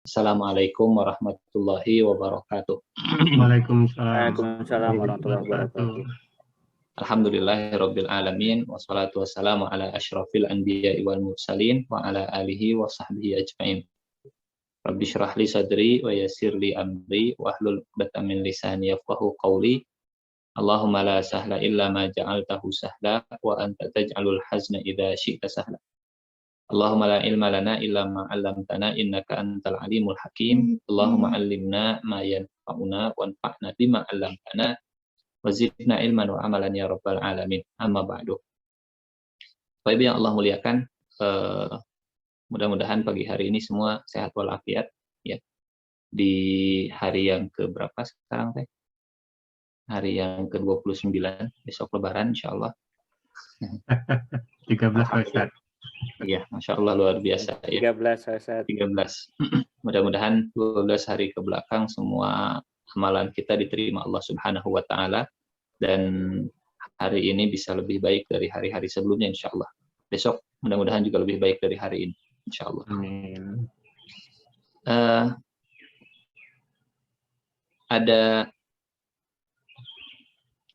Assalamualaikum warahmatullahi wabarakatuh. Waalaikumsalam Waalaikumsalam warahmatullahi wabarakatuh. Alhamdulillahirabbil alamin wassalatu wassalamu ala asyrafil anbiya'i wal mursalin wa ala alihi wa sahbihi ajmain. Rabbi shrah li sadri wa yassir li amri wahlul 'uqdatam min lisani yafqahu qawli. Allahumma la sahla illa ma ja'altahu sahla wa anta taj'alul hazna idza syi'ta sahla. Allahumma la ilma lana illa ma 'allamtana innaka antal alimul hakim. Allahumma 'allimna ma yanfa'una wanfa'na bima 'allamtana wa zidna ilman wa amalan ya rabbal alamin. Amma ba'du. Bapak Ibu yang Allah muliakan, mudah-mudahan pagi hari ini semua sehat walafiat ya. Di hari yang keberapa sekarang teh? Hari yang ke-29, besok lebaran insyaallah. 13 Ustaz. Iya, Masya Allah luar biasa ya. 13. 13. Mudah-mudahan 12 hari ke belakang semua amalan kita diterima Allah Subhanahu wa taala dan hari ini bisa lebih baik dari hari-hari sebelumnya insya Allah. Besok mudah-mudahan juga lebih baik dari hari ini insya Allah. Amin. Ada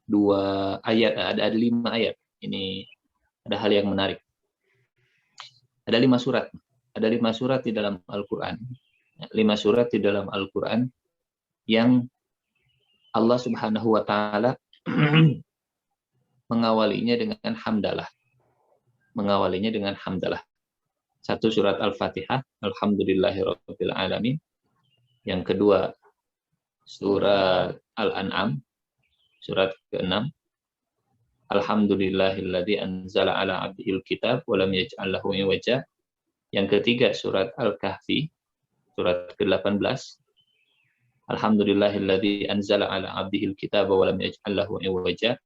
2 ayat, ada 5 ayat. Ini ada hal yang menarik. Ada 5 surat. Ada 5 surat di dalam Al-Quran. 5 surat di dalam Al-Quran yang Allah Subhanahu wa taala mengawalinya dengan hamdalah. Mengawalinya dengan hamdalah. 1 surat Al-Fatihah, alhamdulillahirabbil alamin. Yang kedua surat Al-An'am, surat ke-6. Alhamdulillahilladzi anzala ala 'abdihil kitab wa lam yaj'al lahu iwaja. Yang ketiga surat Al-Kahfi, surat ke-18. Alhamdulillahilladzi anzala ala 'abdihil kitab wa lam yaj'al lahu iwaja.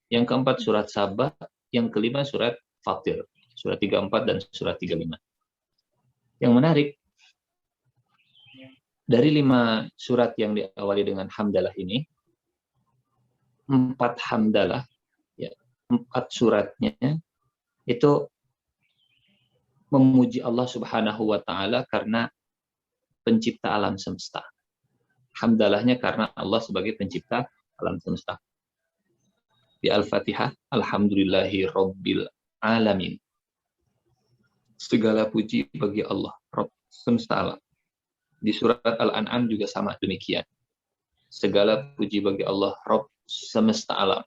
Yang keempat surat Sabah, yang kelima surat Fatir, surat 34 dan surat 35. Yang menarik dari 5 surat yang diawali dengan hamdalah ini, 4 hamdalah, ya, 4 suratnya itu memuji Allah Subhanahu wa taala karena pencipta alam semesta. Hamdalahnya karena Allah sebagai pencipta alam semesta. Di Al-Fatihah, alhamdulillahi rabbil alamin. Segala puji bagi Allah, Rabb semesta alam. Di surat Al-An'am juga sama demikian. Segala puji bagi Allah, Rabb semesta alam,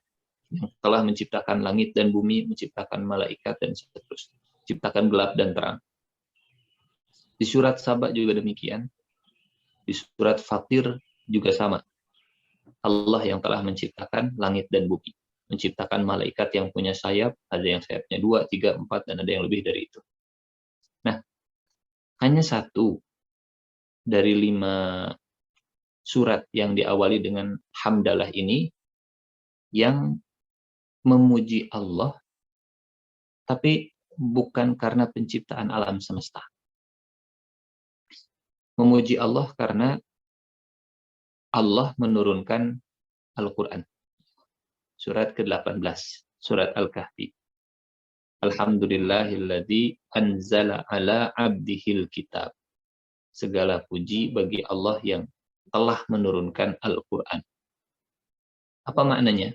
yang telah menciptakan langit dan bumi, menciptakan malaikat dan seterusnya, menciptakan gelap dan terang. Di surat Sabah juga demikian. Di surat Fatir juga sama. Allah yang telah menciptakan langit dan bumi, menciptakan malaikat yang punya sayap, ada yang sayapnya 2, 3, 4, dan ada yang lebih dari itu. Nah, hanya 1 dari 5 surat yang diawali dengan hamdalah ini yang memuji Allah, tapi bukan karena penciptaan alam semesta. Memuji Allah karena Allah menurunkan Al-Quran. Surat ke-18, surat Al-Kahfi. Alhamdulillahilladzi anzala ala 'abdihil kitab. Segala puji bagi Allah yang telah menurunkan Al-Quran. Apa maknanya?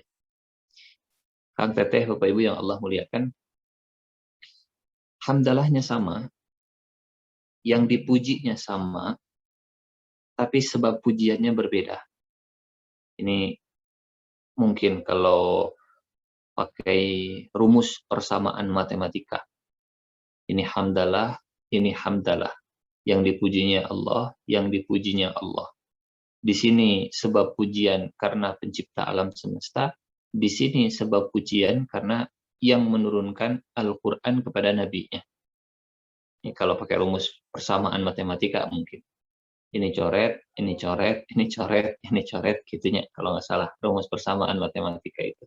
Kang Teteh, Bapak Ibu yang Allah muliakan, hamdalahnya sama, yang dipujinya sama, tapi sebab pujiannya berbeda. Ini mungkin kalau pakai rumus persamaan matematika. Ini hamdalah, ini hamdalah. Yang dipujinya Allah, yang dipujinya Allah. Di sini sebab pujian karena pencipta alam semesta, di sini sebab pujian karena yang menurunkan Al-Quran kepada Nabi-Nya. Ini kalau pakai rumus persamaan matematika mungkin. Ini coret, ini coret, ini coret, ini coret, gitunya kalau nggak salah rumus persamaan matematika itu.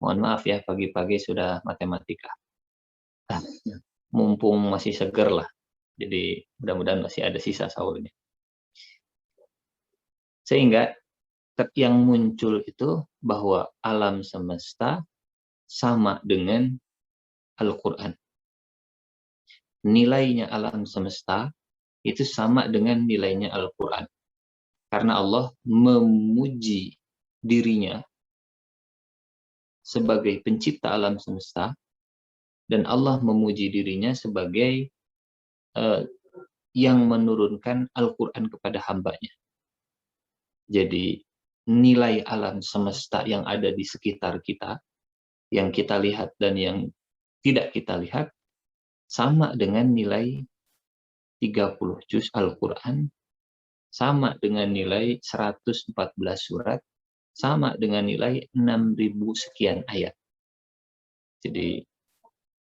Mohon maaf ya, pagi-pagi sudah matematika. Mumpung masih seger lah. Jadi mudah-mudahan masih ada sisa sahurnya. Sehingga yang muncul itu bahwa alam semesta sama dengan Al-Quran. Nilainya alam semesta itu sama dengan nilainya Al-Quran. Karena Allah memuji dirinya sebagai pencipta alam semesta, dan Allah memuji dirinya sebagai yang menurunkan Al-Quran kepada hambanya. Jadi nilai alam semesta yang ada di sekitar kita, yang kita lihat dan yang tidak kita lihat, sama dengan nilai 30 juz Al-Quran, sama dengan nilai 114 surat, sama dengan nilai 6.000 sekian ayat. Jadi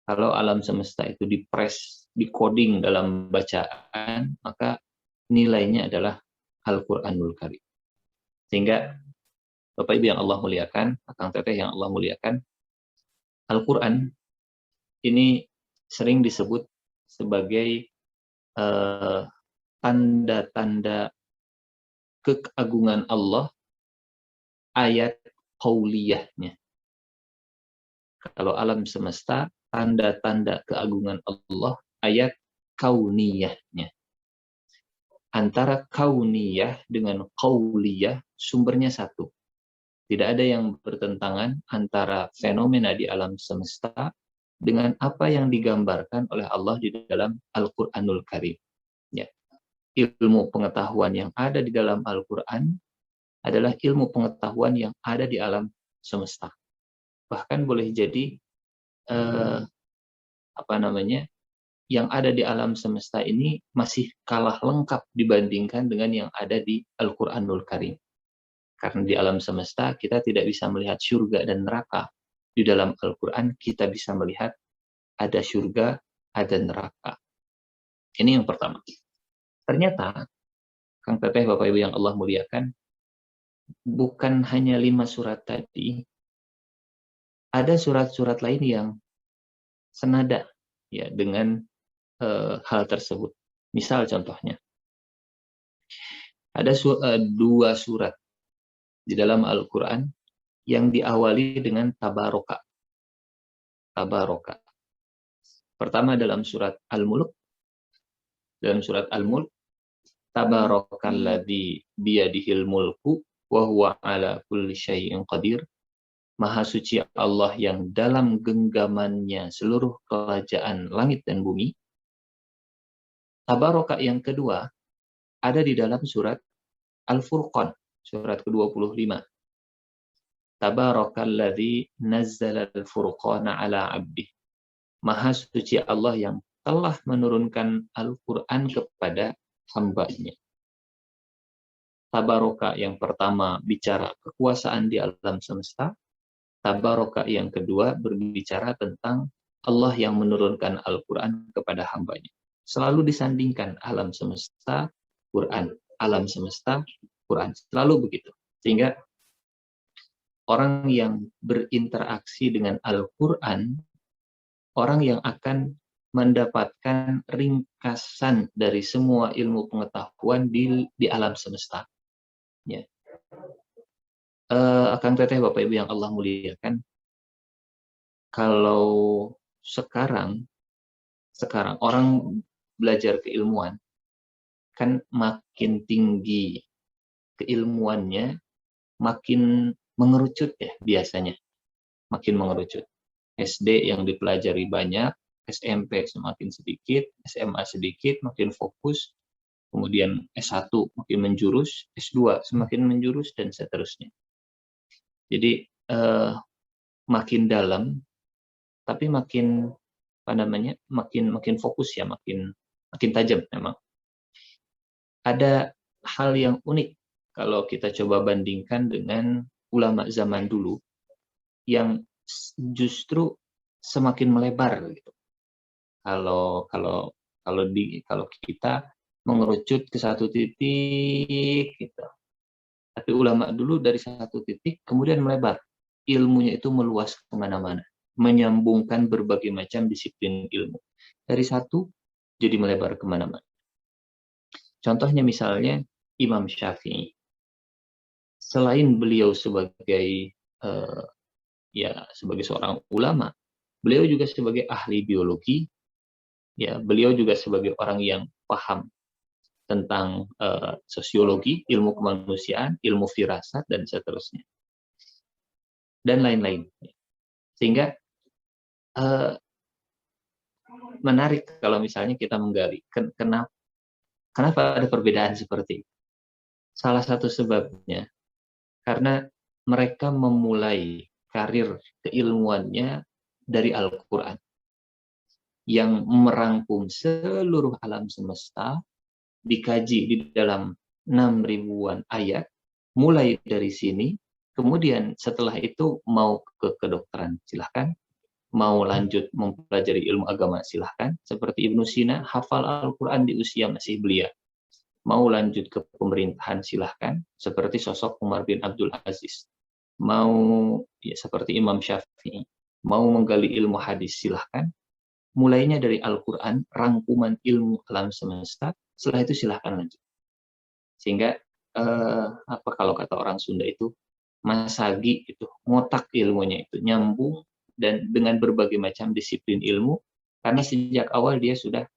kalau alam semesta itu dipres, di-coding dalam bacaan, maka nilainya adalah Al-Quranul Karim. Sehingga Bapak Ibu yang Allah muliakan, Akang Teteh yang Allah muliakan, Al-Quran ini sering disebut sebagai tanda-tanda keagungan Allah, ayat qauliyahnya. Kalau alam semesta, tanda-tanda keagungan Allah, ayat kauniyahnya. Antara kauniyah dengan qauliyah, sumbernya satu. Tidak ada yang bertentangan antara fenomena di alam semesta dengan apa yang digambarkan oleh Allah di dalam Al-Quranul Karim. Ya. Ilmu pengetahuan yang ada di dalam Al-Quran adalah ilmu pengetahuan yang ada di alam semesta. Bahkan boleh jadi yang ada di alam semesta ini masih kalah lengkap dibandingkan dengan yang ada di Al-Quranul Karim. Karena di alam semesta kita tidak bisa melihat surga dan neraka. Di dalam Al-Quran kita bisa melihat ada surga, ada neraka. Ini yang pertama. Ternyata, Kang Teteh, Bapak Ibu yang Allah muliakan, bukan hanya 5 surat tadi, ada surat-surat lain yang senada ya dengan hal tersebut. Misal contohnya, ada 2 surat di dalam Al-Quran yang diawali dengan tabaroka. Tabaroka. Pertama dalam surat Al-Mulk. Dalam surat Al-Mulk, Tabarakalladzi biyadihil mulku wa huwa ala kulli syai'in qadir. Maha suci Allah yang dalam genggamannya seluruh kerajaan langit dan bumi. Tabaraka yang kedua ada di dalam surat Al-Furqan, surat ke-25. Tabarakalladzi nazzala al-furqana ala 'abdih. Maha suci Allah yang telah menurunkan Al-Quran kepada hambanya. Tabaraka yang pertama bicara kekuasaan di alam semesta. Tabaraka yang kedua berbicara tentang Allah yang menurunkan Al-Quran kepada hambanya. Selalu disandingkan alam semesta, Quran. Alam semesta, Quran. Selalu begitu. Sehingga orang yang berinteraksi dengan Al-Quran, orang yang akan mendapatkan ringkasan dari semua ilmu pengetahuan di alam semesta. Ya. Akang Teteh, Bapak Ibu yang Allah muliakan, kalau sekarang orang belajar keilmuan, kan makin tinggi keilmuannya, makin mengerucut ya biasanya. Makin mengerucut. SD yang dipelajari banyak, SMP semakin sedikit, SMA sedikit, makin fokus, kemudian S1 makin menjurus, S2 semakin menjurus, dan seterusnya. Jadi makin dalam, tapi makin makin fokus ya, makin tajam memang. Ada hal yang unik kalau kita coba bandingkan dengan ulama zaman dulu yang justru semakin melebar gitu. Kalau kita mengerucut ke satu titik gitu. Tapi ulama dulu dari satu titik kemudian melebar. Ilmunya itu meluas kemana-mana. Menyambungkan berbagai macam disiplin ilmu. Dari satu jadi melebar kemana-mana. Contohnya misalnya Imam Syafi'i. Selain beliau sebagai sebagai seorang ulama, beliau juga sebagai ahli biologi, ya, beliau juga sebagai orang yang paham tentang sosiologi, ilmu kemanusiaan, ilmu firasat, dan seterusnya. Dan lain-lain. Sehingga menarik kalau misalnya kita menggali kenapa ada perbedaan seperti itu. Salah satu sebabnya karena mereka memulai karir keilmuannya dari Al-Quran yang merangkum seluruh alam semesta, dikaji di dalam 6.000-an ayat, mulai dari sini, kemudian setelah itu mau ke kedokteran, silahkan. Mau lanjut mempelajari ilmu agama, silahkan. Seperti Ibnu Sina, hafal Al-Quran di usia masih belia. Mau lanjut ke pemerintahan, silahkan. Seperti sosok Umar bin Abdul Aziz. Mau ya, seperti Imam Syafi'i. Mau menggali ilmu hadis, silahkan. Mulainya dari Al-Quran, rangkuman ilmu alam semesta, setelah itu silahkan lanjut. Sehingga, apa kalau kata orang Sunda itu, masagi itu, ngotak ilmunya itu, nyambung, dan dengan berbagai macam disiplin ilmu, karena sejak awal dia sudah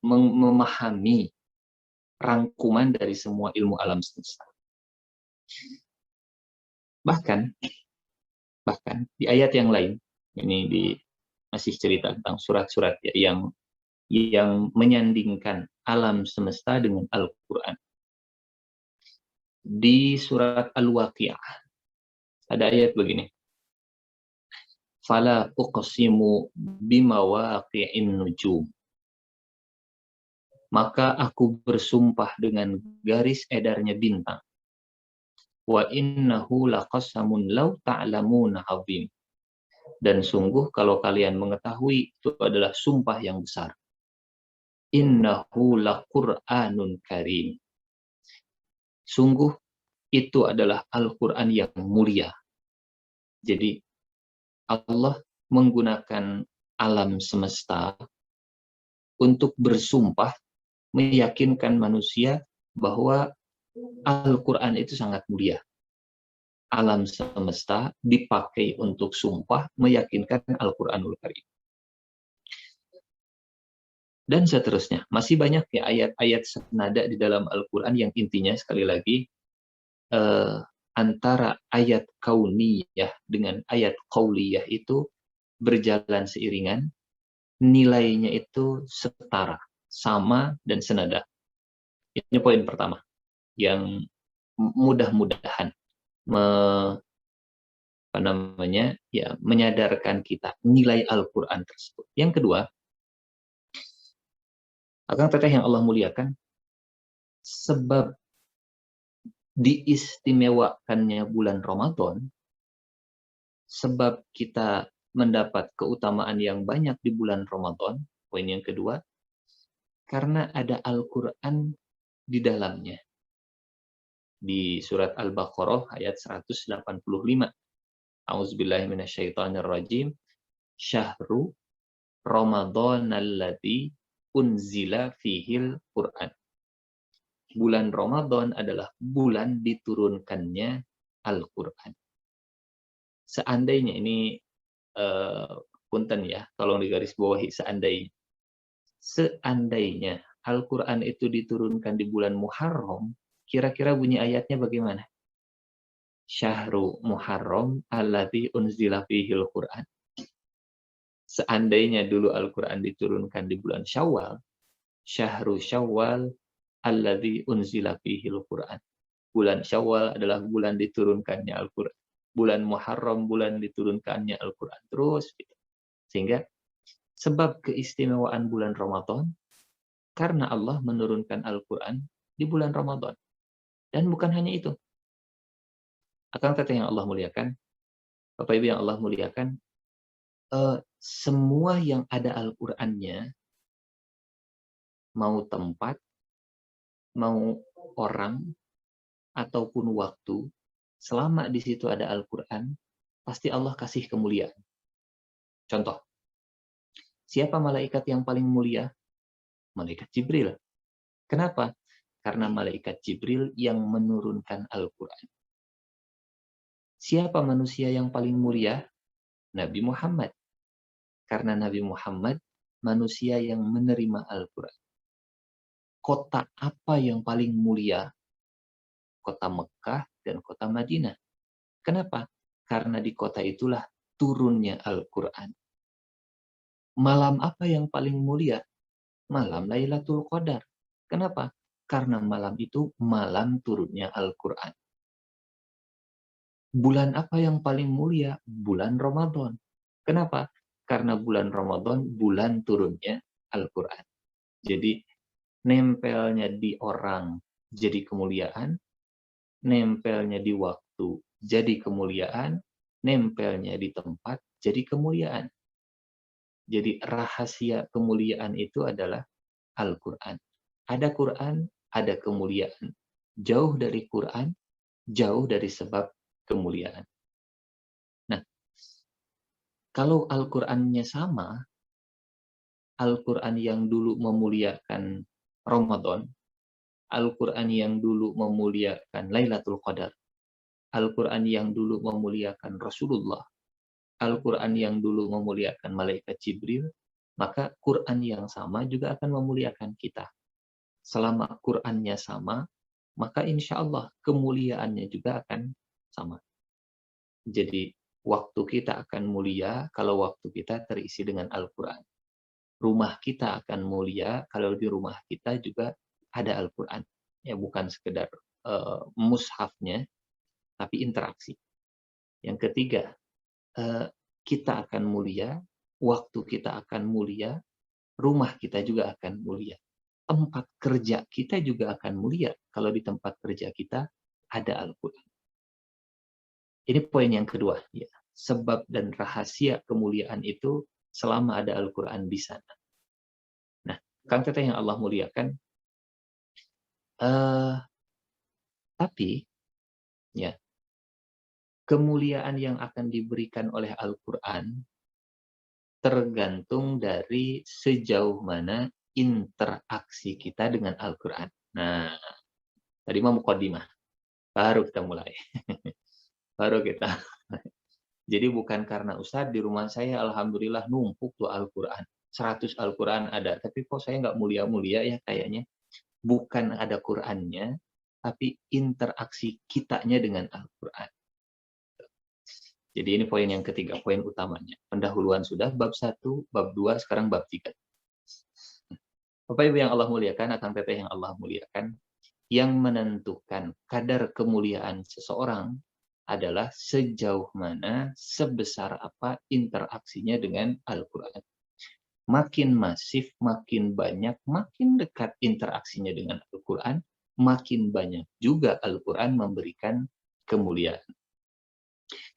memahami rangkuman dari semua ilmu alam semesta. Bahkan di ayat yang lain, ini masih cerita tentang surat-surat ya, yang menyandingkan alam semesta dengan Al-Quran. Di surat Al-Waqi'ah ada ayat begini. Fala uqsimu bimawaqi'in nujum. Maka aku bersumpah dengan garis edarnya bintang. Wa innahu laqasamun law ta'lamuna 'azim. Dan sungguh kalau kalian mengetahui, itu adalah sumpah yang besar. Innahu laqur'anun karim. Sungguh itu adalah Al-Quran yang mulia. Jadi Allah menggunakan alam semesta untuk bersumpah, meyakinkan manusia bahwa Al-Quran itu sangat mulia. Alam semesta dipakai untuk sumpah, meyakinkan Al-Quranul Karim. Dan seterusnya. Masih banyak ya ayat-ayat senada di dalam Al-Quran yang intinya sekali lagi antara ayat kauniyah dengan ayat qauliyah itu berjalan seiringan, nilainya itu setara, sama dan senada. Ini poin pertama yang mudah-mudahan menyadarkan kita nilai Al-Quran tersebut. Yang kedua, Akang Teteh yang Allah muliakan, sebab diistimewakannya bulan Ramadan, sebab kita mendapat keutamaan yang banyak di bulan Ramadan, poin yang kedua, karena ada Al-Quran di dalamnya. Di surat Al-Baqarah ayat 185. A'udzubillahi minasyaitonirrajim. Syahru Ramadhanalladzi unzila fihil Qur'an. Bulan Ramadan adalah bulan diturunkannya Al-Quran. Seandainya ini punten ya, tolong digarisbawahi seandainya Al-Quran itu diturunkan di bulan Muharram, kira-kira bunyi ayatnya bagaimana? Syahru Muharram alladzi unzila fihil Qur'an. Seandainya dulu Al-Quran diturunkan di bulan Syawal, Syahru Syawal alladzi unzila fihil Qur'an. Bulan Syawal adalah bulan diturunkannya Al-Quran. Bulan Muharram bulan diturunkannya Al-Quran. Terus gitu. Sehingga sebab keistimewaan bulan Ramadan karena Allah menurunkan Al-Quran di bulan Ramadan. Dan bukan hanya itu. Akang Teteh yang Allah muliakan, Bapak Ibu yang Allah muliakan, semua yang ada Al-Qurannya, mau tempat, mau orang, ataupun waktu, selama di situ ada Al-Quran, pasti Allah kasih kemuliaan. Contoh, siapa malaikat yang paling mulia? Malaikat Jibril. Kenapa? Karena malaikat Jibril yang menurunkan Al-Quran. Siapa manusia yang paling mulia? Nabi Muhammad. Karena Nabi Muhammad manusia yang menerima Al-Quran. Kota apa yang paling mulia? Kota Mekah dan kota Madinah. Kenapa? Karena di kota itulah turunnya Al-Quran. Malam apa yang paling mulia? Malam Lailatul Qadar. Kenapa? Karena malam itu malam turunnya Al-Quran. Bulan apa yang paling mulia? Bulan Ramadan. Kenapa? Karena bulan Ramadan bulan turunnya Al-Quran. Jadi nempelnya di orang jadi kemuliaan, nempelnya di waktu jadi kemuliaan, nempelnya di tempat jadi kemuliaan. Jadi rahasia kemuliaan itu adalah Al-Quran. Ada Quran, ada kemuliaan. Jauh dari Quran, jauh dari sebab kemuliaan. Nah, kalau Al-Qurannya sama, Al-Quran yang dulu memuliakan Ramadan, Al-Quran yang dulu memuliakan Lailatul Qadar, Al-Quran yang dulu memuliakan Rasulullah, Al-Quran yang dulu memuliakan Malaikat Jibril, maka Quran yang sama juga akan memuliakan kita. Selama Qurannya sama, maka insya Allah kemuliaannya juga akan sama. Jadi waktu kita akan mulia kalau waktu kita terisi dengan Al-Quran. Rumah kita akan mulia kalau di rumah kita juga ada Al-Quran. Ya, bukan sekedar mushafnya, tapi interaksi. Yang ketiga, kita akan mulia, waktu kita akan mulia, rumah kita juga akan mulia. Tempat kerja kita juga akan mulia kalau di tempat kerja kita ada Al-Quran. Ini poin yang kedua. Ya. Sebab dan rahasia kemuliaan itu selama ada Al-Quran di sana. Nah, Kang Teteh yang Allah muliakan, tapi ya kemuliaan yang akan diberikan oleh Al-Quran tergantung dari sejauh mana interaksi kita dengan Al-Quran. Nah, tadi mau mukadimah, baru kita mulai. Baru kita. Jadi bukan karena Ustadz di rumah saya alhamdulillah numpuk tuh Al-Quran. 100 Al-Quran ada, tapi kok saya nggak mulia-mulia ya kayaknya. Bukan ada Qurannya, tapi interaksi kitanya dengan Al-Quran. Jadi ini poin yang ketiga, poin utamanya. Pendahuluan sudah, bab 1, bab 2, sekarang bab 3. Bapak Ibu yang Allah muliakan, Akang Teteh yang Allah muliakan, yang menentukan kadar kemuliaan seseorang adalah sejauh mana, sebesar apa interaksinya dengan Al-Quran. Makin masif, makin banyak, makin dekat interaksinya dengan Al-Quran, makin banyak juga Al-Quran memberikan kemuliaan.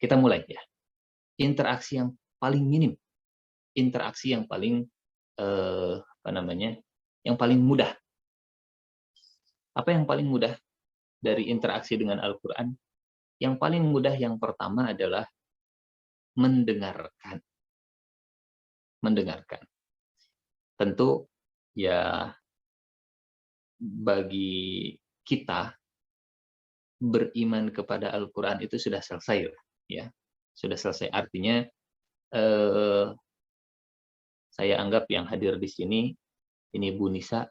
Kita mulai ya. Interaksi yang paling minim, interaksi yang paling yang paling mudah. Apa yang paling mudah dari interaksi dengan Al-Quran? Yang paling mudah yang pertama adalah mendengarkan. Mendengarkan. Tentu ya bagi kita beriman kepada Al-Quran itu sudah selesai, ya, sudah selesai. Artinya saya anggap yang hadir di sini ini Bu Nisa,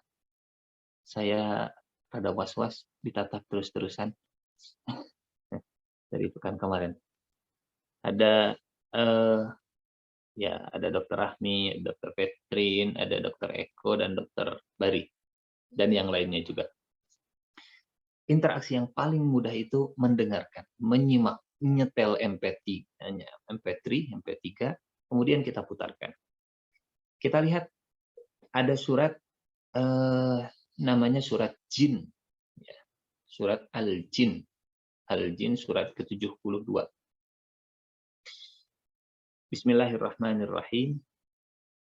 saya ada was-was ditatap terus-terusan dari pekan kemarin. Ada ya ada Dokter Rahmi, Dokter Petrin, ada Dokter Eko dan Dokter Bari dan yang lainnya juga. Interaksi yang paling mudah itu mendengarkan, menyimak, nyetel MP3, kemudian kita putarkan. Kita lihat ada surat namanya surat Jin, ya. Surat Al-Jin, Al-Jin surat ke-72. Bismillahirrahmanirrahim.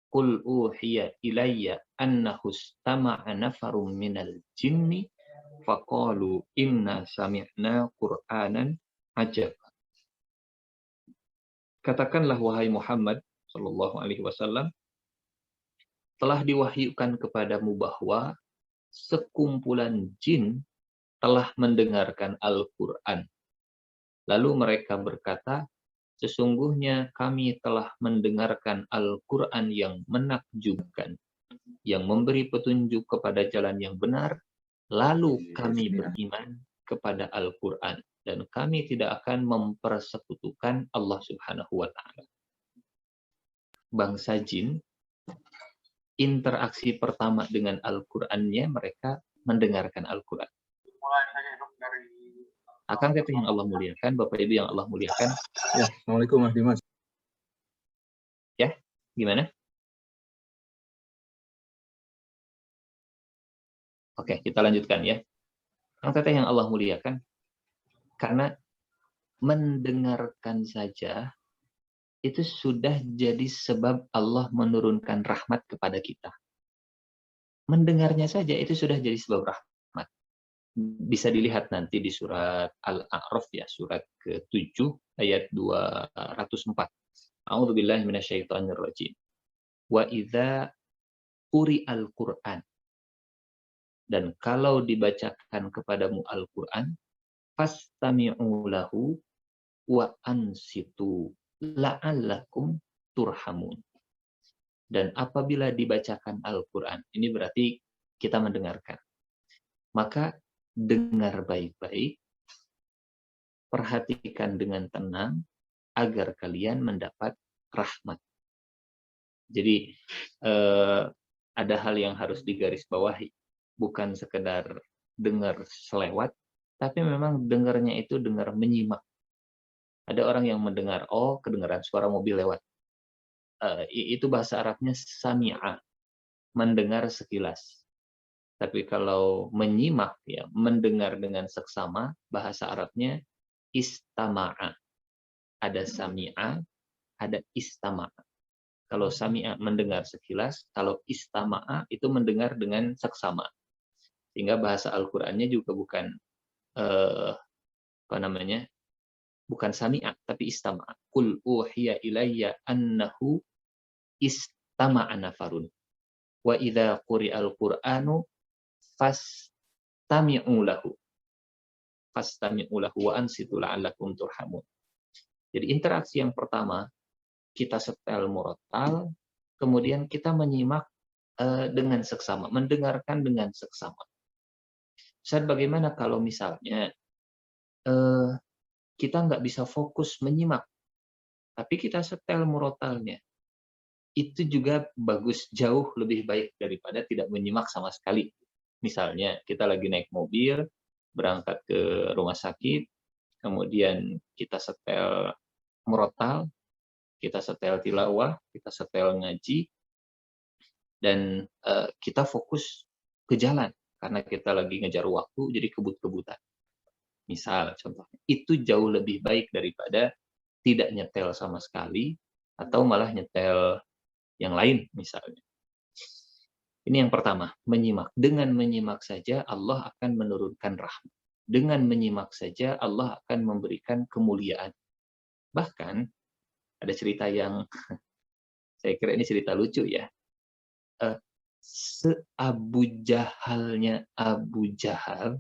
Qul uhiya ilayya annahu istama'a nafarum minal jinni faqalu inna sami'na Qur'anan ajaba. Katakanlah wahai Muhammad sallallahu alaihi wasallam, telah diwahyukan kepadamu bahwa sekumpulan jin telah mendengarkan Al-Qur'an. Lalu mereka berkata, sesungguhnya kami telah mendengarkan Al-Quran yang menakjubkan, yang memberi petunjuk kepada jalan yang benar, lalu kami beriman kepada Al-Quran, dan kami tidak akan mempersekutukan Allah Subhanahu wa Ta'ala. Bangsa jin, interaksi pertama dengan Al-Qurannya, mereka mendengarkan Al-Quran. Akang teteh yang Allah muliakan, Bapak Ibu yang Allah muliakan. Ya, Assalamualaikum Mas Dimas. Ya, gimana? Oke, kita lanjutkan ya. Akang teteh yang Allah muliakan, karena mendengarkan saja itu sudah jadi sebab Allah menurunkan rahmat kepada kita. Mendengarnya saja itu sudah jadi sebab rahmat. Bisa dilihat nanti di surat Al-A'raf ya, surat ke-7 ayat 204. A'udzubillahi minasyaitonirrajim. Wa idza quri'al Qur'an. Dan kalau dibacakan kepadamu Al-Qur'an, fastami'u lahu wa ansitu la'allakum turhamun. Dan apabila dibacakan Al-Qur'an, ini berarti kita mendengarkan. Maka dengar baik-baik, perhatikan dengan tenang, agar kalian mendapat rahmat. Jadi ada hal yang harus digarisbawahi, bukan sekedar dengar selewat, tapi memang dengarnya itu dengar menyimak. Ada orang yang mendengar, oh kedengaran suara mobil lewat. Itu bahasa Arabnya sami'a, mendengar sekilas. Tapi kalau menyimak, ya mendengar dengan seksama, bahasa Arabnya istama'a. Ada sami'a, ada istama'a. Kalau sami'a mendengar sekilas, kalau istama'a itu mendengar dengan seksama. Sehingga bahasa Al-Qur'annya juga bukan bukan sami'a, tapi istama'a. Qul uhiya ilayya annahu istama'a nafarun. Wa idza quri'al Qur'anu fastami'u lahu wa ansitu la'allakum turhamun. Jadi interaksi yang pertama, kita setel murattal, kemudian kita menyimak dengan seksama, mendengarkan dengan seksama. Ustaz, bagaimana kalau misalnya kita nggak bisa fokus menyimak, tapi kita setel murattalnya? Itu juga bagus, jauh lebih baik daripada tidak menyimak sama sekali. Misalnya kita lagi naik mobil, berangkat ke rumah sakit, kemudian kita setel murattal, kita setel tilawah, kita setel ngaji, dan kita fokus ke jalan karena kita lagi ngejar waktu, jadi kebut-kebutan. Misal contohnya, itu jauh lebih baik daripada tidak nyetel sama sekali atau malah nyetel yang lain misalnya. Ini yang pertama, menyimak. Dengan menyimak saja Allah akan menurunkan rahmat. Dengan menyimak saja Allah akan memberikan kemuliaan. Bahkan ada cerita yang saya kira ini cerita lucu ya. Seabu Jahalnya Abu Jahal,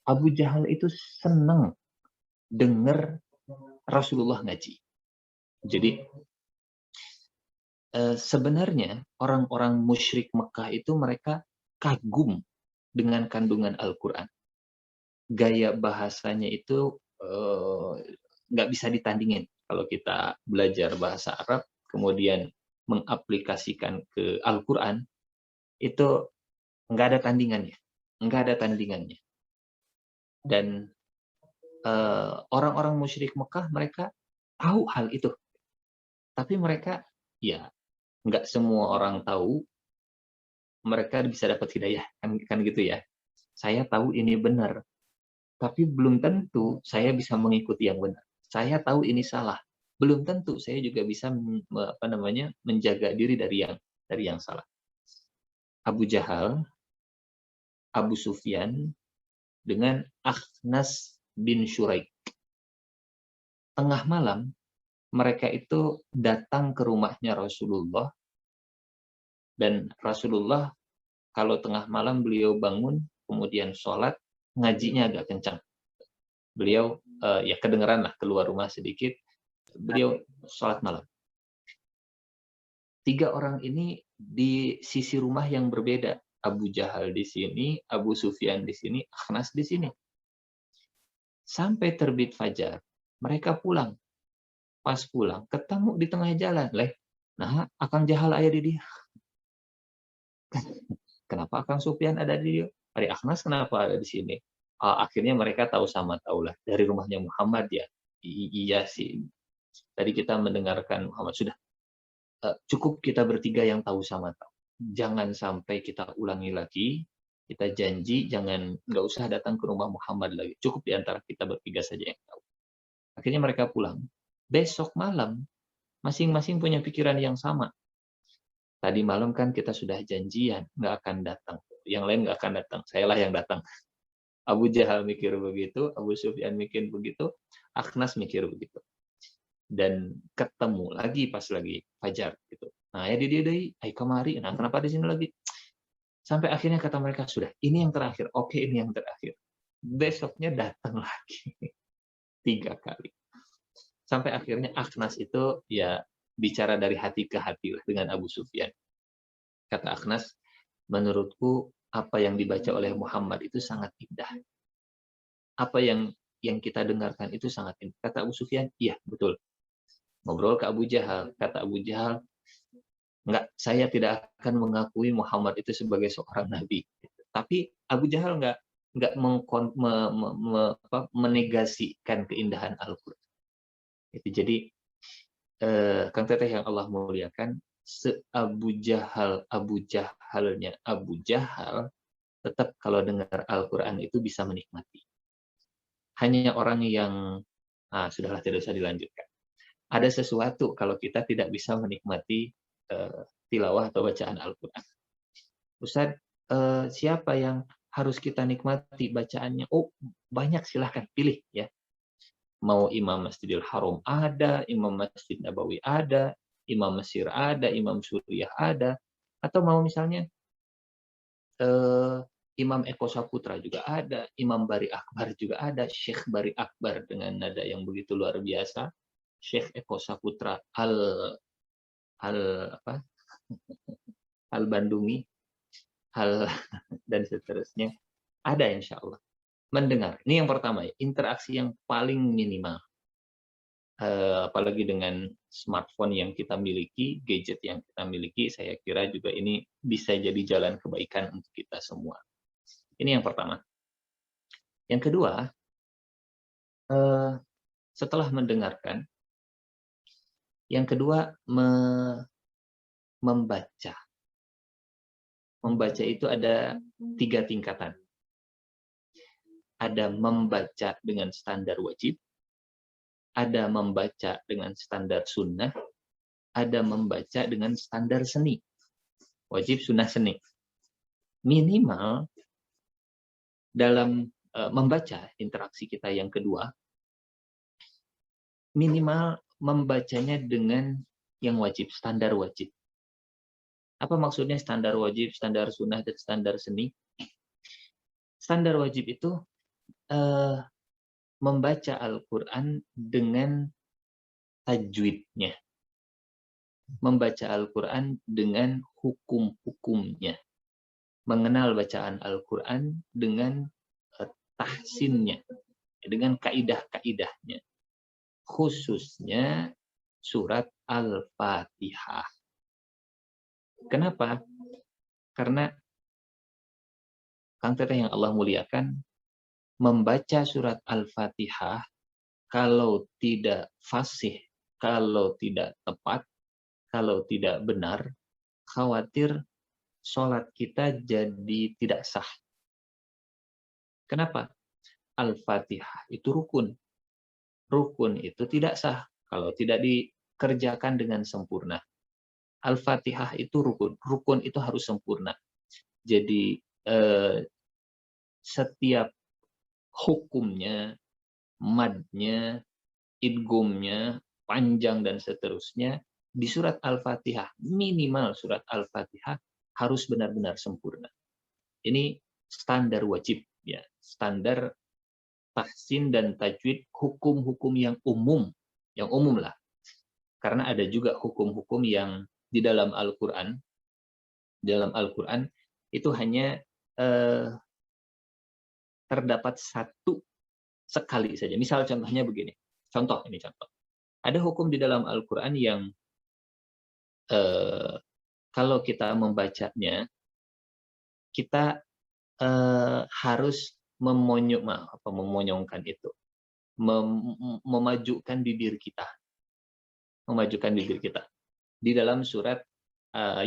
Abu Jahal itu senang dengar Rasulullah ngaji. Jadi sebenarnya orang-orang musyrik Mekah itu mereka kagum dengan kandungan Al-Quran. Gaya bahasanya itu nggak bisa ditandingin. Kalau kita belajar bahasa Arab, kemudian mengaplikasikan ke Al-Quran, itu nggak ada tandingannya. Dan orang-orang musyrik Mekah, mereka tahu hal itu. Tapi mereka, ya nggak semua orang tahu mereka bisa dapat hidayah, kan gitu ya. Saya tahu ini benar, tapi belum tentu saya bisa mengikuti yang benar. Saya tahu ini salah, belum tentu saya juga bisa menjaga diri dari yang salah. Abu Jahal, Abu Sufyan dengan Akhnas bin Syuraik. Tengah malam mereka itu datang ke rumahnya Rasulullah, dan Rasulullah kalau tengah malam beliau bangun, kemudian sholat, ngajinya agak kencang. Beliau ya kedengeran lah keluar rumah sedikit, beliau sholat malam. 3 orang ini di sisi rumah yang berbeda. Abu Jahal di sini, Abu Sufyan di sini, Akhnas di sini. Sampai terbit fajar, mereka pulang. Pas pulang, ketemu di tengah jalan. Nah, Akang Jahal ada di dia. Kenapa Akang Sufyan ada di dia? Ari Akhnas kenapa ada di sini? Akhirnya mereka tahu sama tahu lah. Dari rumahnya Muhammad ya. Iya sih. Tadi kita mendengarkan Muhammad. Sudah, cukup kita bertiga yang tahu sama tahu. Jangan sampai kita ulangi lagi. Kita janji nggak usah datang ke rumah Muhammad lagi. Cukup di antara kita bertiga saja yang tahu. Akhirnya mereka pulang. Besok malam, masing-masing punya pikiran yang sama. Tadi malam kan kita sudah janjian, nggak akan datang. Yang lain nggak akan datang. Sayalah yang datang. Abu Jahal mikir begitu, Abu Sufyan mikir begitu, Akhnas mikir begitu. Dan ketemu lagi pas lagi fajar gitu. Nah, ya dia ai kemari. Nah, kenapa di sini lagi? Sampai akhirnya kata mereka, sudah, ini yang terakhir. Oke, ini yang terakhir. Besoknya datang lagi. 3 kali. Sampai akhirnya Akhnas itu ya bicara dari hati ke hati dengan Abu Sufyan. Kata Akhnas, menurutku apa yang dibaca oleh Muhammad itu sangat indah. Apa yang kita dengarkan itu sangat indah. Kata Abu Sufyan, iya, betul. Ngobrol ke Abu Jahal. Kata Abu Jahal, enggak, saya tidak akan mengakui Muhammad itu sebagai seorang nabi. Tapi Abu Jahal enggak menegasikan keindahan Al-Qur'an. Itu jadi Kang Teteh yang Allah muliakan, Abu Jahalnya Abu Jahal tetap kalau dengar Al-Qur'an itu bisa menikmati. Hanya orang yang sudahlah, tidak usah dilanjutkan. Ada sesuatu kalau kita tidak bisa menikmati tilawah atau bacaan Al-Quran. Ustaz, siapa yang harus kita nikmati bacaannya? Oh, banyak, silahkan pilih ya. Mau Imam Masjidil Haram ada, Imam Masjid Nabawi ada, Imam Mesir ada, Imam Suriah ada, atau mau misalnya Imam Eko Saputra juga ada, Imam Bari Akbar juga ada, Syekh Bari Akbar dengan nada yang begitu luar biasa, Syekh Eko Saputra Al-Bandungi, dan seterusnya. Ada insya Allah. Mendengar. Ini yang pertama, interaksi yang paling minimal. Apalagi dengan smartphone yang kita miliki, gadget yang kita miliki, saya kira juga ini bisa jadi jalan kebaikan untuk kita semua. Ini yang pertama. Yang kedua, setelah mendengarkan, yang kedua membaca. Membaca itu ada 3 tingkatan. Ada membaca dengan standar wajib, ada membaca dengan standar sunnah, ada membaca dengan standar seni. Wajib, sunnah, seni. Minimal dalam membaca, interaksi kita yang kedua, minimal membacanya dengan yang wajib, standar wajib. Apa maksudnya standar wajib, standar sunnah, dan standar seni? Standar wajib itu membaca Al-Quran dengan tajwidnya. Membaca Al-Quran dengan hukum-hukumnya. Mengenal bacaan Al-Quran dengan tahsinnya, dengan kaidah-kaidahnya. Khususnya surat Al-Fatihah. Kenapa? Karena Kang Teteh yang Allah muliakan, membaca surat Al-Fatihah kalau tidak fasih, kalau tidak tepat, kalau tidak benar, khawatir sholat kita jadi tidak sah. Kenapa? Al-Fatihah itu rukun. Rukun itu tidak sah kalau tidak dikerjakan dengan sempurna. Al-Fatihah itu rukun. Rukun itu harus sempurna. Jadi setiap hukumnya, madnya, idgomnya, panjang dan seterusnya di surat Al-Fatihah, minimal surat Al-Fatihah harus benar-benar sempurna. Ini standar wajib ya, standar tahsin dan tajwid hukum-hukum yang umum lah. Karena ada juga hukum-hukum yang di dalam Al-Qur'an itu hanya terdapat satu sekali saja. Misal contohnya begini. Contoh. Ada hukum di dalam Al-Qur'an yang kalau kita membacanya, kita harus memonyongkan itu, memajukan bibir kita, di dalam surat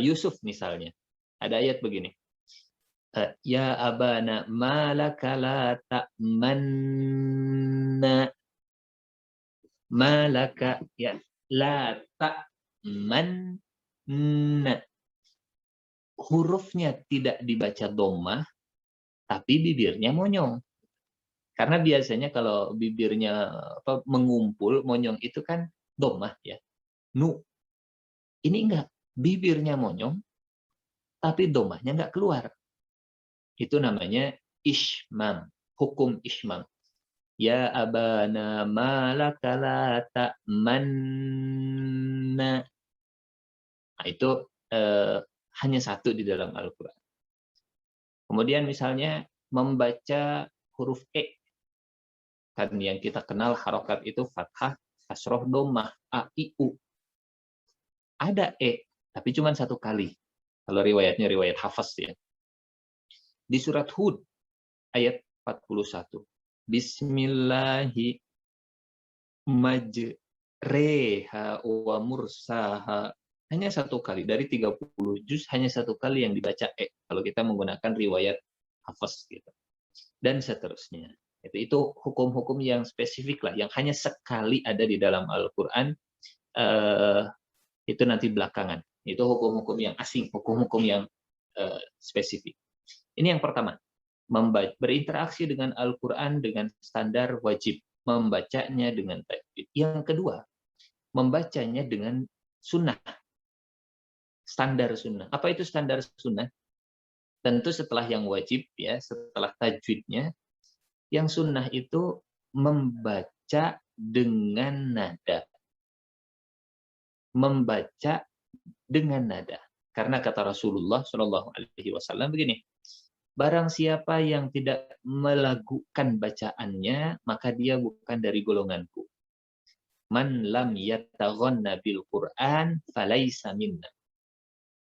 Yusuf misalnya ada ayat begini, ya abana malaka la ta'manna, malaka ya la ta'manna, hurufnya tidak dibaca dhammah tapi bibirnya monyong. Karena biasanya kalau bibirnya mengumpul, monyong itu kan dhammah ya. Nu. Ini enggak, bibirnya monyong tapi dhammahnya enggak keluar. Itu namanya ishmam, hukum ishmam. Ya abana malaka la ta'manna. Nah, itu hanya satu di dalam Al-Qur'an. Kemudian misalnya membaca huruf E. Kan yang kita kenal harokat itu fathah, kasroh, dhammah, A, I, U. Ada E, tapi cuma satu kali. Kalau riwayatnya riwayat Hafs ya. Di surat Hud ayat 41. Bismillahi majreha wa mursaha. Hanya satu kali. Dari 30 juz, hanya satu kali yang dibaca E. Kalau kita menggunakan riwayat Hafs. Gitu. Dan seterusnya. Itu hukum-hukum yang spesifik lah. Yang hanya sekali ada di dalam Al-Quran. Itu nanti belakangan. Itu hukum-hukum yang asing. Hukum-hukum yang spesifik. Ini yang pertama. Berinteraksi dengan Al-Quran dengan standar wajib. Membacanya dengan tajwid. Yang kedua. Membacanya dengan sunnah. Standar sunnah. Apa itu standar sunnah? Tentu setelah yang wajib, ya, setelah tajwidnya, yang sunnah itu membaca dengan nada. Membaca dengan nada. Karena kata Rasulullah Shallallahu Alaihi Wasallam begini, barang siapa yang tidak melakukan bacaannya, maka dia bukan dari golonganku. Man lam yataghanna bil Qur'an falaysa minna.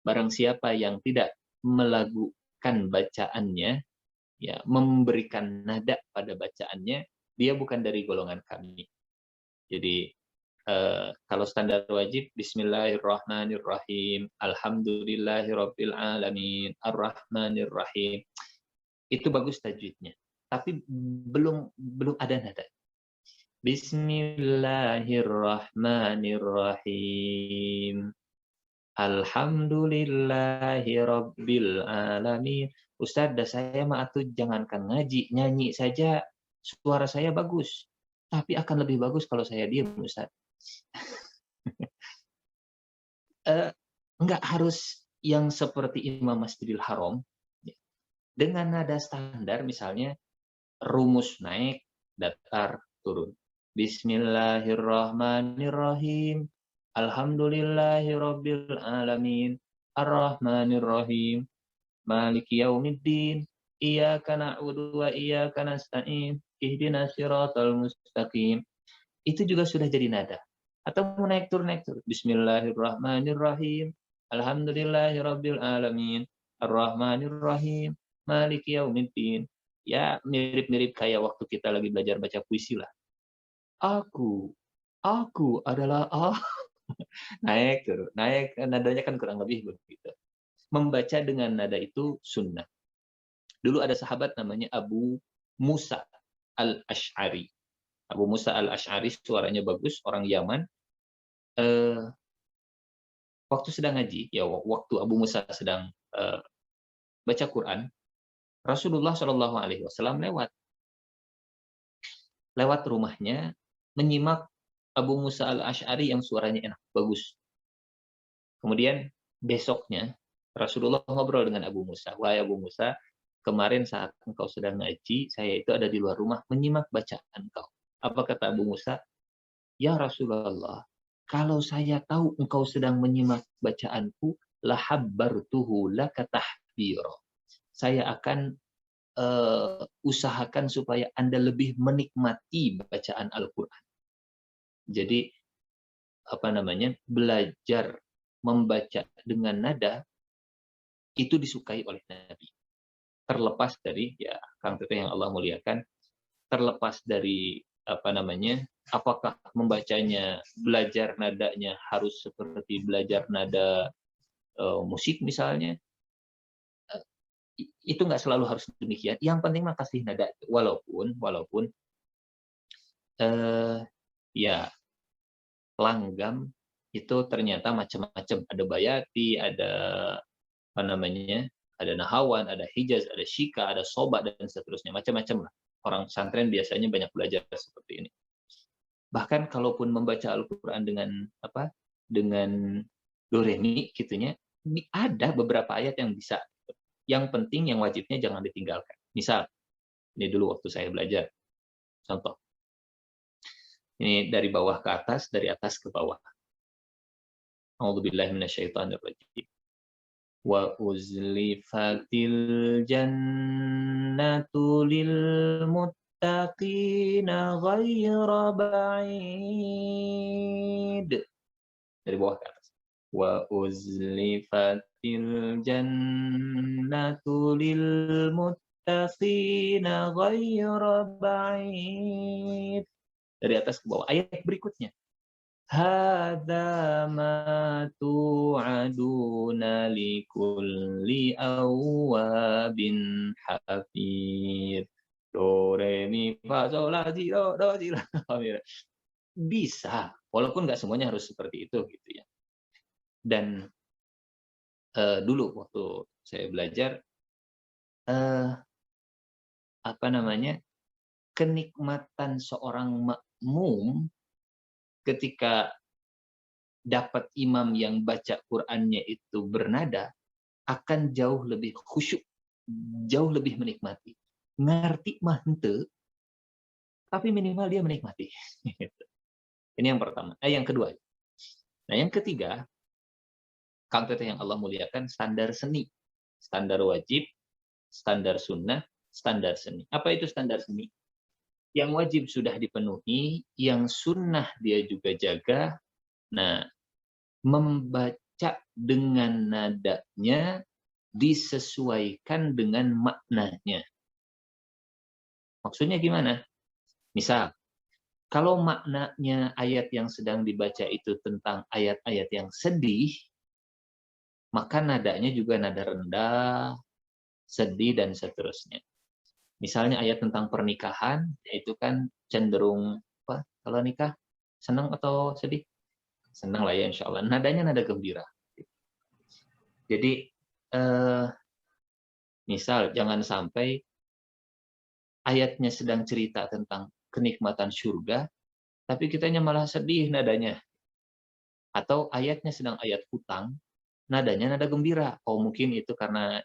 Barang siapa yang tidak melakukan bacaannya, ya, memberikan nada pada bacaannya, dia bukan dari golongan kami. Jadi kalau standar wajib, Bismillahirrahmanirrahim, Alhamdulillahirabbil alamin, Ar-Rahmanirrahim, itu bagus tajwidnya. Tapi belum ada nada. Bismillahirrahmanirrahim. Alhamdulillahirabbil alamin. Ustaz, saya mah atuh jangankan ngaji, nyanyi saja suara saya bagus. Tapi akan lebih bagus kalau saya diam, Ustaz. Enggak harus yang seperti Imam Masjidil Haram. Dengan nada standar misalnya rumus naik, datar turun. Bismillahirrahmanirrahim. Alhamdulillahirabbil alamin. Ar-Rahmanirrahim. Maliki yaumiddin. Iyyaka na'budu wa iyyaka nasta'in. Ihdinas siratal mustaqim. Itu juga sudah jadi nada. Atau mau naik turun. Bismillahirrahmanirrahim. Alhamdulillahirabbil alamin. Ar-Rahmanirrahim. Maliki yaumiddin. Ya, mirip-mirip kayak waktu kita lagi belajar baca puisi lah. Aku adalah naik turun, naik, nadanya kan kurang lebih begitu. Membaca dengan nada itu sunnah. Dulu ada sahabat namanya Abu Musa al-Ash'ari. Abu Musa al-Ash'ari suaranya bagus, orang Yaman. Waktu sedang ngaji, ya waktu Abu Musa sedang baca Quran, Rasulullah Shallallahu Alaihi Wasallam lewat rumahnya, menyimak Abu Musa al-Ash'ari yang suaranya enak, bagus. Kemudian besoknya Rasulullah ngobrol dengan Abu Musa. Wahai Abu Musa, kemarin saat engkau sedang ngaji, saya itu ada di luar rumah menyimak bacaan engkau. Apa kata Abu Musa? Ya Rasulullah, kalau saya tahu engkau sedang menyimak bacaanku, lahabbartuhu laka tahbira. Saya akan usahakan supaya Anda lebih menikmati bacaan Al-Quran. Jadi belajar membaca dengan nada itu disukai oleh Nabi. Terlepas dari Kang Teteh yang Allah muliakan, terlepas dari apakah membacanya, belajar nadanya harus seperti belajar nada musik misalnya, itu nggak selalu harus demikian. Yang penting mah kasih nada, walaupun langgam itu ternyata macam-macam. Ada bayati, ada ada nahawan, ada hijaz, ada syika, ada soba, dan seterusnya. Macam-macam lah. Orang pesantren biasanya banyak belajar seperti ini. Bahkan kalaupun membaca Al-Quran dengan do re mi gitunya, ada beberapa ayat yang bisa. Yang penting, yang wajibnya jangan ditinggalkan. Misal, ini dulu waktu saya belajar. Contoh. Ini dari bawah ke atas, dari atas ke bawah. A'udzubillahi minasyaitonirrajim. Wa uzlifatil jannatu lil muttaqina ghaira ba'id. Dari bawah ke atas. Wa uzlifatil jannatu lil muttaqina ghaira ba'id. Dari atas ke bawah. Ayat berikutnya. Hadza ma tu'aduna likulli awwabin hafiz. Do, re, mi, fa, sol, la, si, do, si, la. Bisa, walaupun nggak semuanya harus seperti itu gitu ya. Dan dulu waktu saya belajar, kenikmatan seorang makmum ketika dapat imam yang baca Qur'annya itu bernada, akan jauh lebih khusyuk, jauh lebih menikmati. Ngerti mah henteu, tapi minimal dia menikmati. Ini yang pertama. Yang kedua. Nah, yang ketiga, Kang Teteh yang Allah muliakan, standar seni. Standar wajib, standar sunnah, standar seni. Apa itu standar seni? Yang wajib sudah dipenuhi, yang sunnah dia juga jaga. Nah, membaca dengan nadanya disesuaikan dengan maknanya. Maksudnya gimana? Misal, kalau maknanya ayat yang sedang dibaca itu tentang ayat-ayat yang sedih, maka nadanya juga nada rendah, sedih, dan seterusnya. Misalnya ayat tentang pernikahan, yaitu kan cenderung kalau nikah senang atau sedih? Senang lah ya, insya Allah. Nadanya nada gembira. Jadi misal jangan sampai ayatnya sedang cerita tentang kenikmatan surga, tapi kitanya malah sedih nadanya. Atau ayatnya sedang ayat hutang, nadanya nada gembira. Oh, mungkin itu karena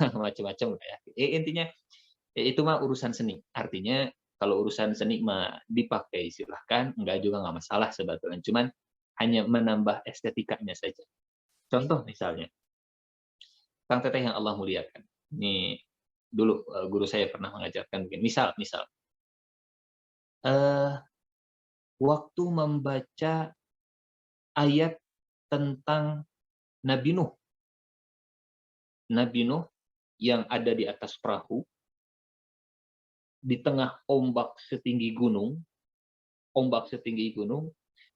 macam-macam ya. Intinya itu mah urusan seni. Artinya kalau urusan seni mah dipakai silahkan, enggak juga nggak masalah sebetulnya. Cuman hanya menambah estetikanya saja. Contoh misalnya, Kang Teteh yang Allah muliakan. Ini dulu guru saya pernah mengajarkan begini. Misal, waktu membaca ayat tentang Nabi Nuh. Nabi Nuh yang ada di atas perahu, di tengah ombak setinggi gunung,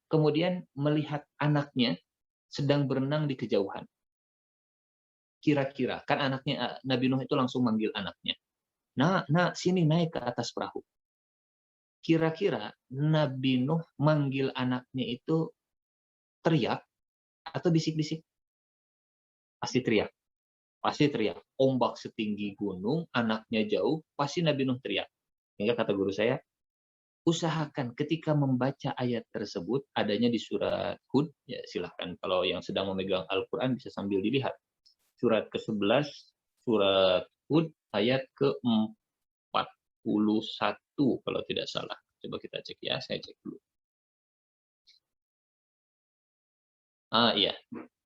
kemudian melihat anaknya sedang berenang di kejauhan. Kira-kira, kan anaknya, Nabi Nuh itu langsung manggil anaknya. Nah, sini naik ke atas perahu. Kira-kira Nabi Nuh manggil anaknya itu teriak atau bisik-bisik? Pasti teriak. Ombak setinggi gunung, anaknya jauh, pasti Nabi Nuh teriak. Hingga kata guru saya, usahakan ketika membaca ayat tersebut, adanya di surat Hud, ya silahkan kalau yang sedang memegang Al-Quran bisa sambil dilihat. Surat ke-11, surat Hud, ayat ke-41 kalau tidak salah. Coba kita cek ya, saya cek dulu. Iya,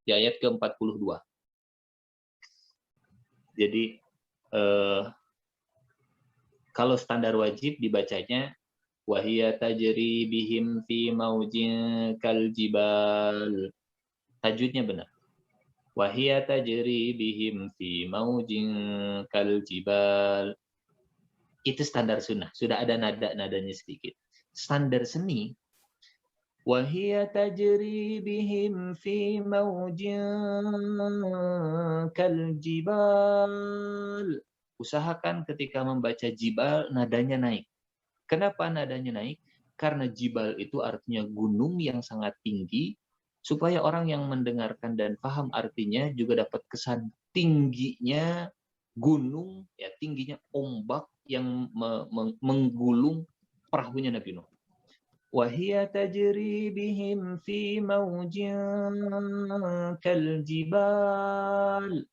di ayat ke-42. Jadi kalau standar wajib dibacanya wahia tajri bihim fi maujin kal jibal. Tajwidnya benar. Wahia tajri bihim fi maujin kal jibal. Itu standar sunnah, sudah ada nada-nadanya sedikit. Standar seni wahia tajri bihim fi maujin kal jibal. Usahakan ketika membaca jibal nadanya naik. Kenapa nadanya naik? Karena jibal itu artinya gunung yang sangat tinggi, supaya orang yang mendengarkan dan paham artinya juga dapat kesan tingginya gunung, ya tingginya ombak yang menggulung perahunya Nabi Nuh. Wahia tajri bihim fi maujin kal jibal.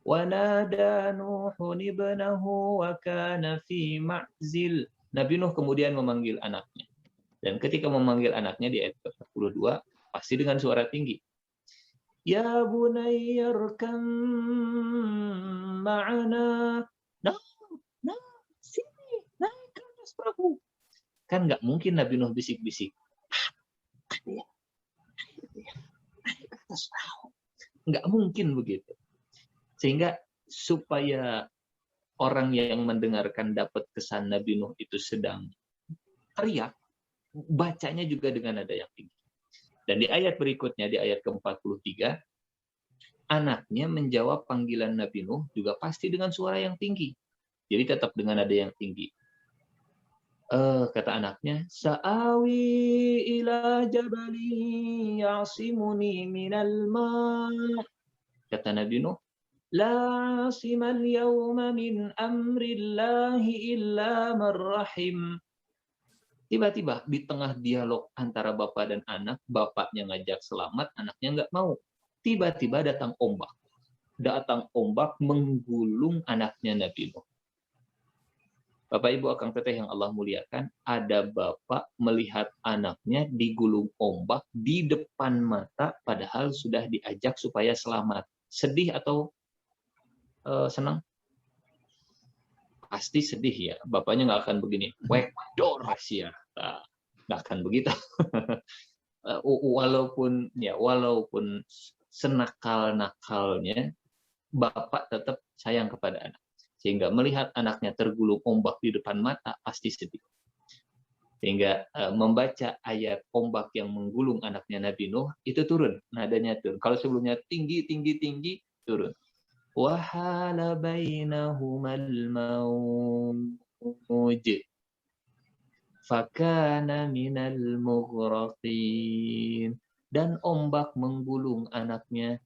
Wanada Nuhun ibnahu wa kana fi ma'zil. Nabi Nuh kemudian memanggil anaknya. Dan ketika memanggil anaknya di ayat 42, pasti dengan suara tinggi. Ya bunayyarkam ma'ana. Nah, sini, naik ke atas perahu. Kan nggak mungkin Nabi Nuh bisik-bisik. Naik ke atas perahu. Nggak mungkin begitu. Sehingga supaya orang yang mendengarkan dapat kesan Nabi Nuh itu sedang teriak, bacanya juga dengan nada yang tinggi. Dan di ayat berikutnya, di ayat ke-43, anaknya menjawab panggilan Nabi Nuh juga pasti dengan suara yang tinggi. Jadi tetap dengan nada yang tinggi. Kata anaknya, Sa'awi ila jabali ya'simuni minal ma'. Kata Nabi Nuh, La asimal yawma min amrillahi illa marrahim. Tiba-tiba di tengah dialog antara bapak dan anak, bapaknya ngajak selamat, anaknya nggak mau. Tiba-tiba datang ombak. Datang ombak menggulung anaknya Nabi Nuh. Bapak Ibu akang teteh yang Allah muliakan, ada bapak melihat anaknya digulung ombak di depan mata, padahal sudah diajak supaya selamat. Sedih atau senang? Pasti sedih ya. Bapaknya nggak akan begini. Wedor Asia. Nggak akan begitu. Walaupun senakal-nakalnya, bapak tetap sayang kepada anak. Sehingga melihat anaknya tergulung ombak di depan mata, pasti sedih. Sehingga membaca ayat ombak yang menggulung anaknya Nabi Nuh, itu turun. Nadanya turun. Kalau sebelumnya tinggi, turun. وَحَالَ بَيْنَهُمَا الْمَوْجُ فَكَانَ مِنَ الْمُغْرَقِينَ. Dan ombak menggulung anaknya,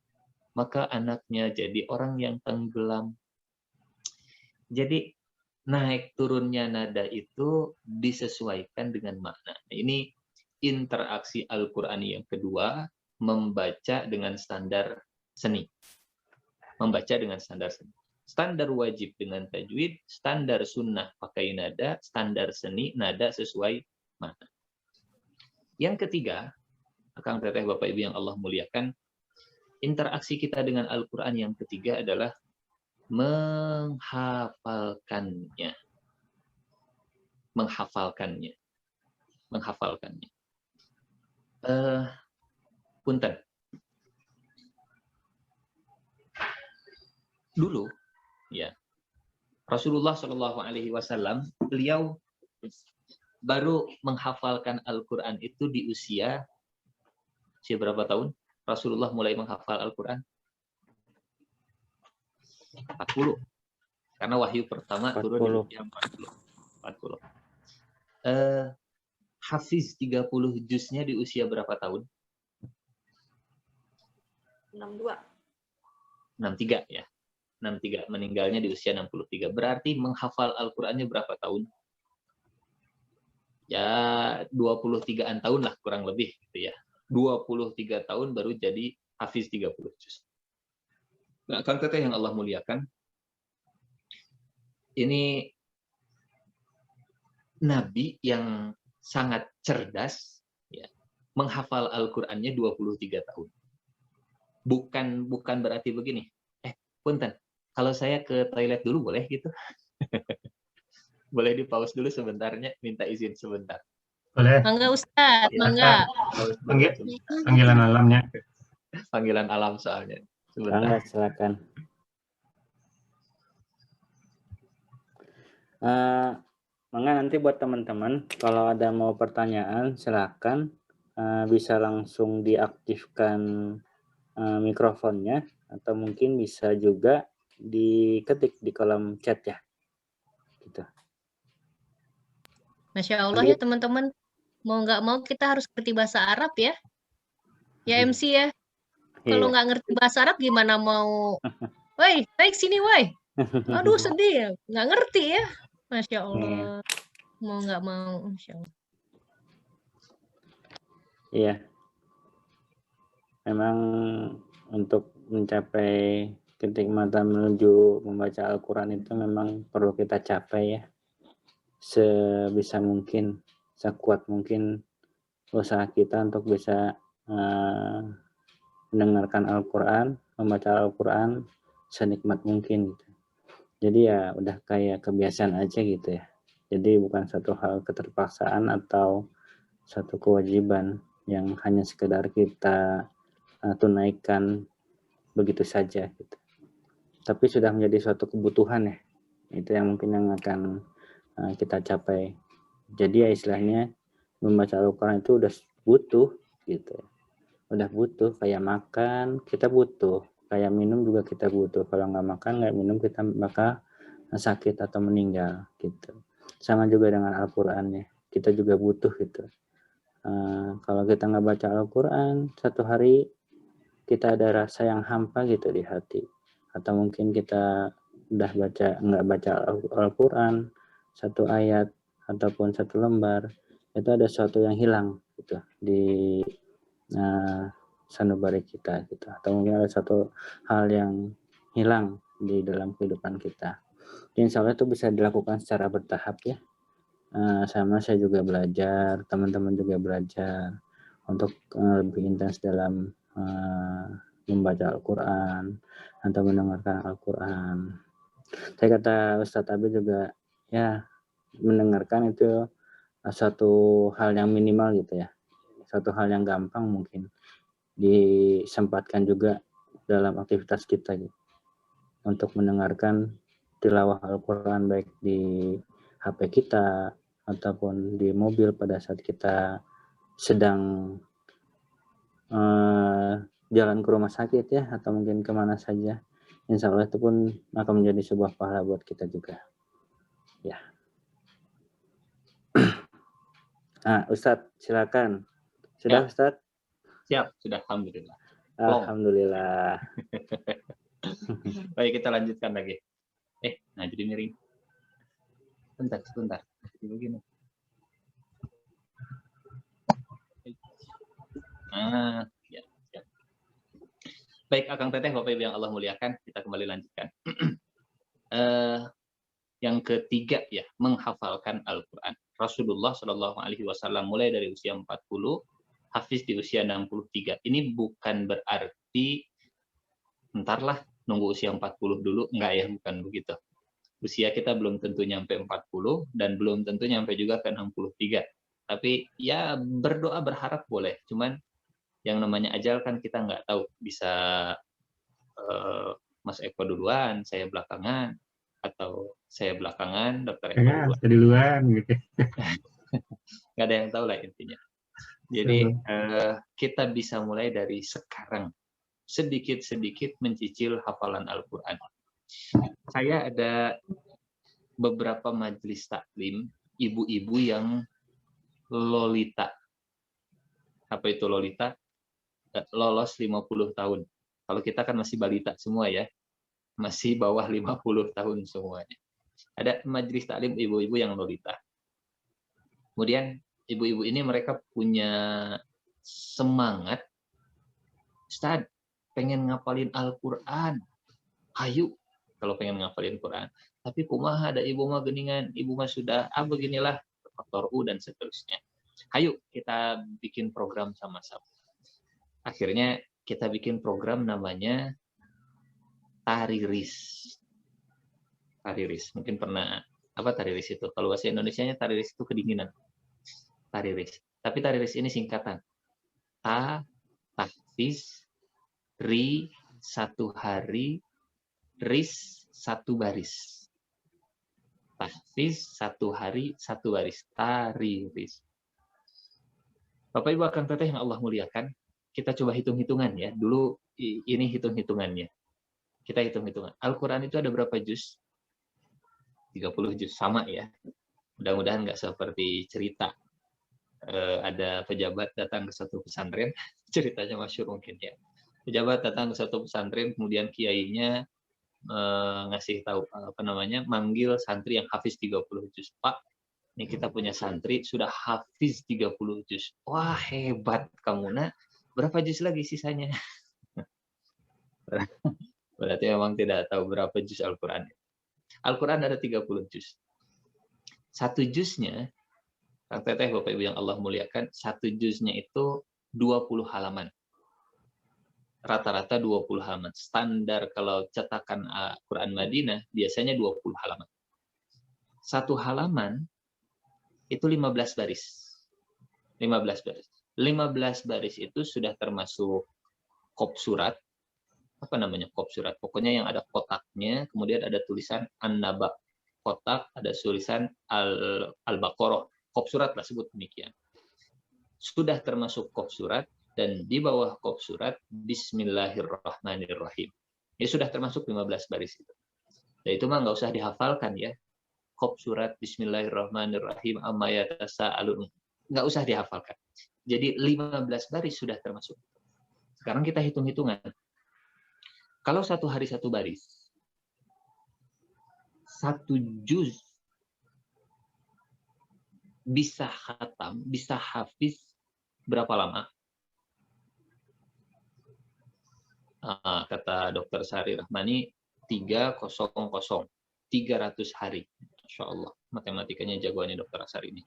maka anaknya jadi orang yang tenggelam. Jadi naik turunnya nada itu disesuaikan dengan makna. Ini interaksi Al-Qur'ani yang kedua, membaca dengan standar seni. Membaca dengan standar seni. Standar wajib dengan tajwid, standar sunnah pakai nada, standar seni nada sesuai makna. Yang ketiga, akang teteh Bapak Ibu yang Allah muliakan, interaksi kita dengan Al-Qur'an yang ketiga adalah menghafalkannya. Punten. Dulu, ya, Rasulullah Shallallahu Alaihi Wasallam, beliau baru menghafalkan Al-Quran itu di usia berapa tahun? Rasulullah mulai menghafal Al-Quran 40. Karena wahyu pertama turun di usia 40. Hafiz 30 juznya di usia berapa tahun? 63 ya. 63, meninggalnya di usia 63. Berarti menghafal Al-Qur'annya berapa tahun? Ya 23-an tahun lah kurang lebih gitu ya. 23 tahun baru jadi hafiz 30 juz. Nah, Kang Teteh yang Allah muliakan, ini nabi yang sangat cerdas, ya, menghafal Al-Qur'annya 23 tahun. Bukan berarti begini, punten, kalau saya ke toilet dulu boleh gitu? Boleh di-pause dulu sebentarnya, minta izin sebentar. Boleh. Mangga Ustadz, Ya. mangga. Pause dulu Panggil, sebentar. panggilan alamnya. Panggilan alam soalnya. Sebentar. Bangga, silakan. Mangga nanti buat teman-teman, kalau ada mau pertanyaan, silakan bisa langsung diaktifkan mikrofonnya, atau mungkin bisa juga diketik di kolom chat ya. Gitu. Masya Allah ya teman-teman. Mau nggak mau kita harus ngerti bahasa Arab ya. Ya MC ya. Kalau Iya. nggak ngerti bahasa Arab gimana mau, woi, naik sini woi. Aduh sedih ya. Nggak ngerti ya. Masya Allah. Mau nggak mau. Masya Allah. Iya. Memang untuk mencapai kenikmatan menuju membaca Al-Quran itu memang perlu kita capai ya. Sebisa mungkin, sekuat mungkin usaha kita untuk bisa mendengarkan Al-Quran, membaca Al-Quran senikmat mungkin gitu. Jadi ya udah kayak kebiasaan aja gitu ya. Jadi bukan satu hal keterpaksaan atau satu kewajiban yang hanya sekedar kita tunaikan begitu saja gitu. Tapi sudah menjadi suatu kebutuhan ya. Itu yang mungkin yang akan kita capai. Jadi ya istilahnya membaca Al-Quran itu udah butuh gitu. Udah butuh, kayak makan kita butuh, kayak minum juga kita butuh. Kalau nggak makan nggak minum kita bakal sakit atau meninggal gitu. Sama juga dengan Al-Quran ya, kita juga butuh gitu. Kalau kita nggak baca Al-Quran satu hari, kita ada rasa yang hampa gitu di hati, atau mungkin kita udah nggak baca Al-Quran satu ayat ataupun satu lembar, itu ada sesuatu yang hilang gitu di sanubari kita gitu, atau mungkin ada satu hal yang hilang di dalam kehidupan kita. Insya Allah itu bisa dilakukan secara bertahap ya. Sama saya juga belajar, teman-teman juga belajar untuk lebih intens dalam membaca Al-Quran atau mendengarkan Al-Quran. Saya kata Ustadz Abi juga ya, mendengarkan itu satu hal yang minimal gitu ya, satu hal yang gampang mungkin disempatkan juga dalam aktivitas kita gitu, untuk mendengarkan tilawah Al-Quran baik di HP kita ataupun di mobil pada saat kita sedang jalan ke rumah sakit ya, atau mungkin kemana saja. Insya Allah itu pun akan menjadi sebuah pahala buat kita juga ya. Ustadz silakan. Sudah ya. Ustadz? Siap, sudah. Alhamdulillah. Alhamdulillah. Baik, kita lanjutkan lagi. Nah jadi miring. Sebentar. Jadi begini. Ya, siap. Baik, Akang Teteh, Bapak Ibu yang Allah muliakan, kita kembali lanjutkan. Yang ketiga ya, menghafalkan Al-Quran. Rasulullah Shallallahu Alaihi Wasallam mulai dari usia 40, hafiz di usia 63. Ini bukan berarti entarlah nunggu usia 40 dulu, enggak ya, bukan begitu. Usia kita belum tentu nyampe 40 dan belum tentu nyampe juga ke 63. Tapi ya berdoa berharap boleh, cuman yang namanya ajal kan kita nggak tahu, bisa Mas Eko duluan, saya belakangan, atau saya belakangan, Dokter Eko duluan. Saya duluan gitu. Nggak ada yang tahu lah intinya. Jadi kita bisa mulai dari sekarang, sedikit-sedikit mencicil hafalan Al-Quran. Saya ada beberapa majelis taklim ibu-ibu yang lolita. Apa itu lolita? Lolos 50 tahun. Kalau kita kan masih balita semua ya. Masih bawah 50 tahun semuanya. Ada majelis taklim ibu-ibu yang lolita. Kemudian ibu-ibu ini mereka punya semangat, Ustadz, pengen ngapalin Al-Quran. Ayo, kalau pengen ngapalin Quran. Tapi kumaha ada ibu mah geningan, ibu mah sudah beginilah faktor U dan seterusnya. Ayo kita bikin program sama-sama. Akhirnya kita bikin program namanya Tariris. Tariris, mungkin pernah apa Tariris itu? Kalau bahasa Indonesianya Tariris itu kedinginan. Tariris. Tapi Tariris ini singkatan. Tahfiz, Ri, 1 hari, Ris, 1 baris. Tahfiz, 1 hari, 1 baris. Tariris. Bapak Ibu akan teteh yang Allah muliakan, kita coba hitung-hitungan ya. Dulu ini hitung-hitungannya. Kita hitung-hitungan. Al-Quran itu ada berapa juz? 30 juz. Sama ya. Mudah-mudahan nggak seperti cerita. Ada pejabat datang ke satu pesantren, ceritanya masyhur mungkin ya. Pejabat datang ke satu pesantren, kemudian kiainya ngasih tahu manggil santri yang hafiz 30 juz. Pak, ini kita punya santri sudah hafiz 30 juz. Wah, hebat kamu, nak. Berapa juz lagi sisanya? Berarti memang tidak tahu berapa juz Al-Quran. Al-Quran ada 30 juz. 1 juznya, Kang Teteh, Bapak Ibu yang Allah muliakan, 1 juznya itu 20 halaman. Rata-rata 20 halaman. Standar kalau cetakan Al-Quran Madinah, biasanya 20 halaman. 1 halaman itu 15 baris. 15 baris. 15 baris itu sudah termasuk kop surat. Apa namanya kop surat? Pokoknya yang ada kotaknya, kemudian ada tulisan An-Naba. Kotak, ada tulisan Al-Baqarah. Kop surat lah, sebut demikian. Sudah termasuk kop surat, dan di bawah kop surat Bismillahirrahmanirrahim. Ya sudah termasuk 15 baris itu. Dan itu mah nggak usah dihafalkan ya. Kop surat Bismillahirrahmanirrahim amma yatasaalun. Nggak usah dihafalkan. Jadi 15 baris sudah termasuk. Sekarang kita hitung-hitungan. Kalau 1 hari 1 baris, 1 juz bisa khatam, bisa hafiz berapa lama? Kata Dr. Sari Rahmani, 300 hari. Masya Allah, matematikanya jagoannya Dr. Sari ini.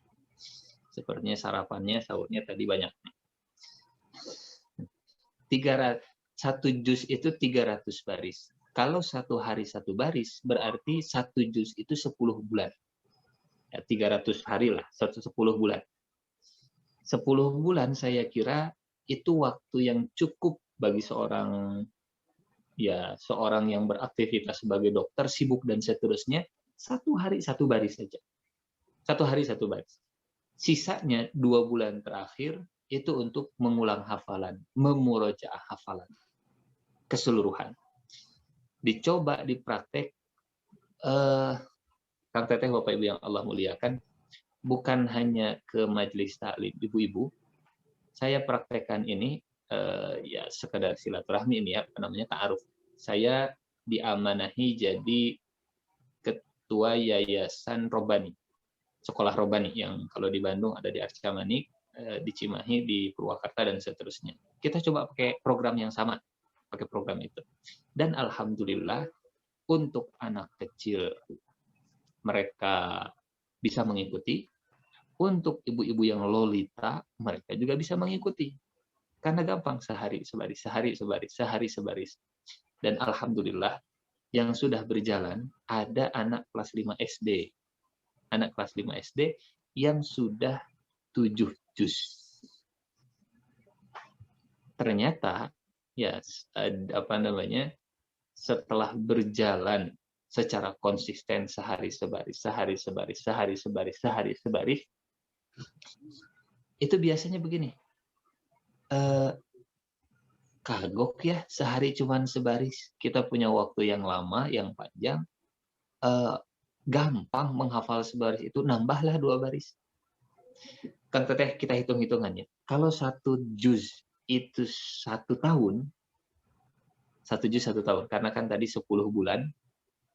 Sepertinya sarapannya, sahurnya tadi banyak. 1 juz itu 300 baris. Kalau 1 hari 1 baris, berarti 1 juz itu 10 bulan. Ya, 300 hari lah, 10 bulan. 10 bulan saya kira itu waktu yang cukup bagi seorang yang beraktivitas sebagai dokter, sibuk dan seterusnya. 1 hari 1 baris saja. 1 hari 1 baris. Sisanya 2 bulan terakhir itu untuk mengulang hafalan, memurojaah hafalan keseluruhan. Dicoba dipraktek, Kang Teteh, Bapak Ibu yang Allah muliakan, bukan hanya ke majelis taklim ibu-ibu. Saya praktekkan ini ya sekedar silaturahmi ini ya, namanya ta'aruf. Saya diamanahi jadi ketua yayasan Robani, sekolah Robani yang kalau di Bandung ada di Arca Manik, di Cimahi, di Purwakarta dan seterusnya. Kita coba pakai program yang sama, pakai program itu. Dan alhamdulillah untuk anak kecil mereka bisa mengikuti. Untuk ibu-ibu yang lolita, mereka juga bisa mengikuti. Karena gampang, sehari sebaris, sehari sebaris, sehari sebaris. Dan alhamdulillah, yang sudah berjalan, ada anak kelas 5 SD. Anak kelas 5 SD yang sudah 7 juz. Ternyata, ya setelah berjalan secara konsisten sehari sebaris, sehari sebaris, sehari sebaris, sehari sebaris, itu biasanya begini, kagok ya, sehari cuman sebaris. Kita punya waktu yang lama, yang panjang, gampang menghafal sebaris itu, nambahlah 2 baris. Kan Teteh, kita hitung-hitungannya. Kalau 1 juz itu 1 tahun, 1 juz 1 tahun, karena kan tadi 10 bulan,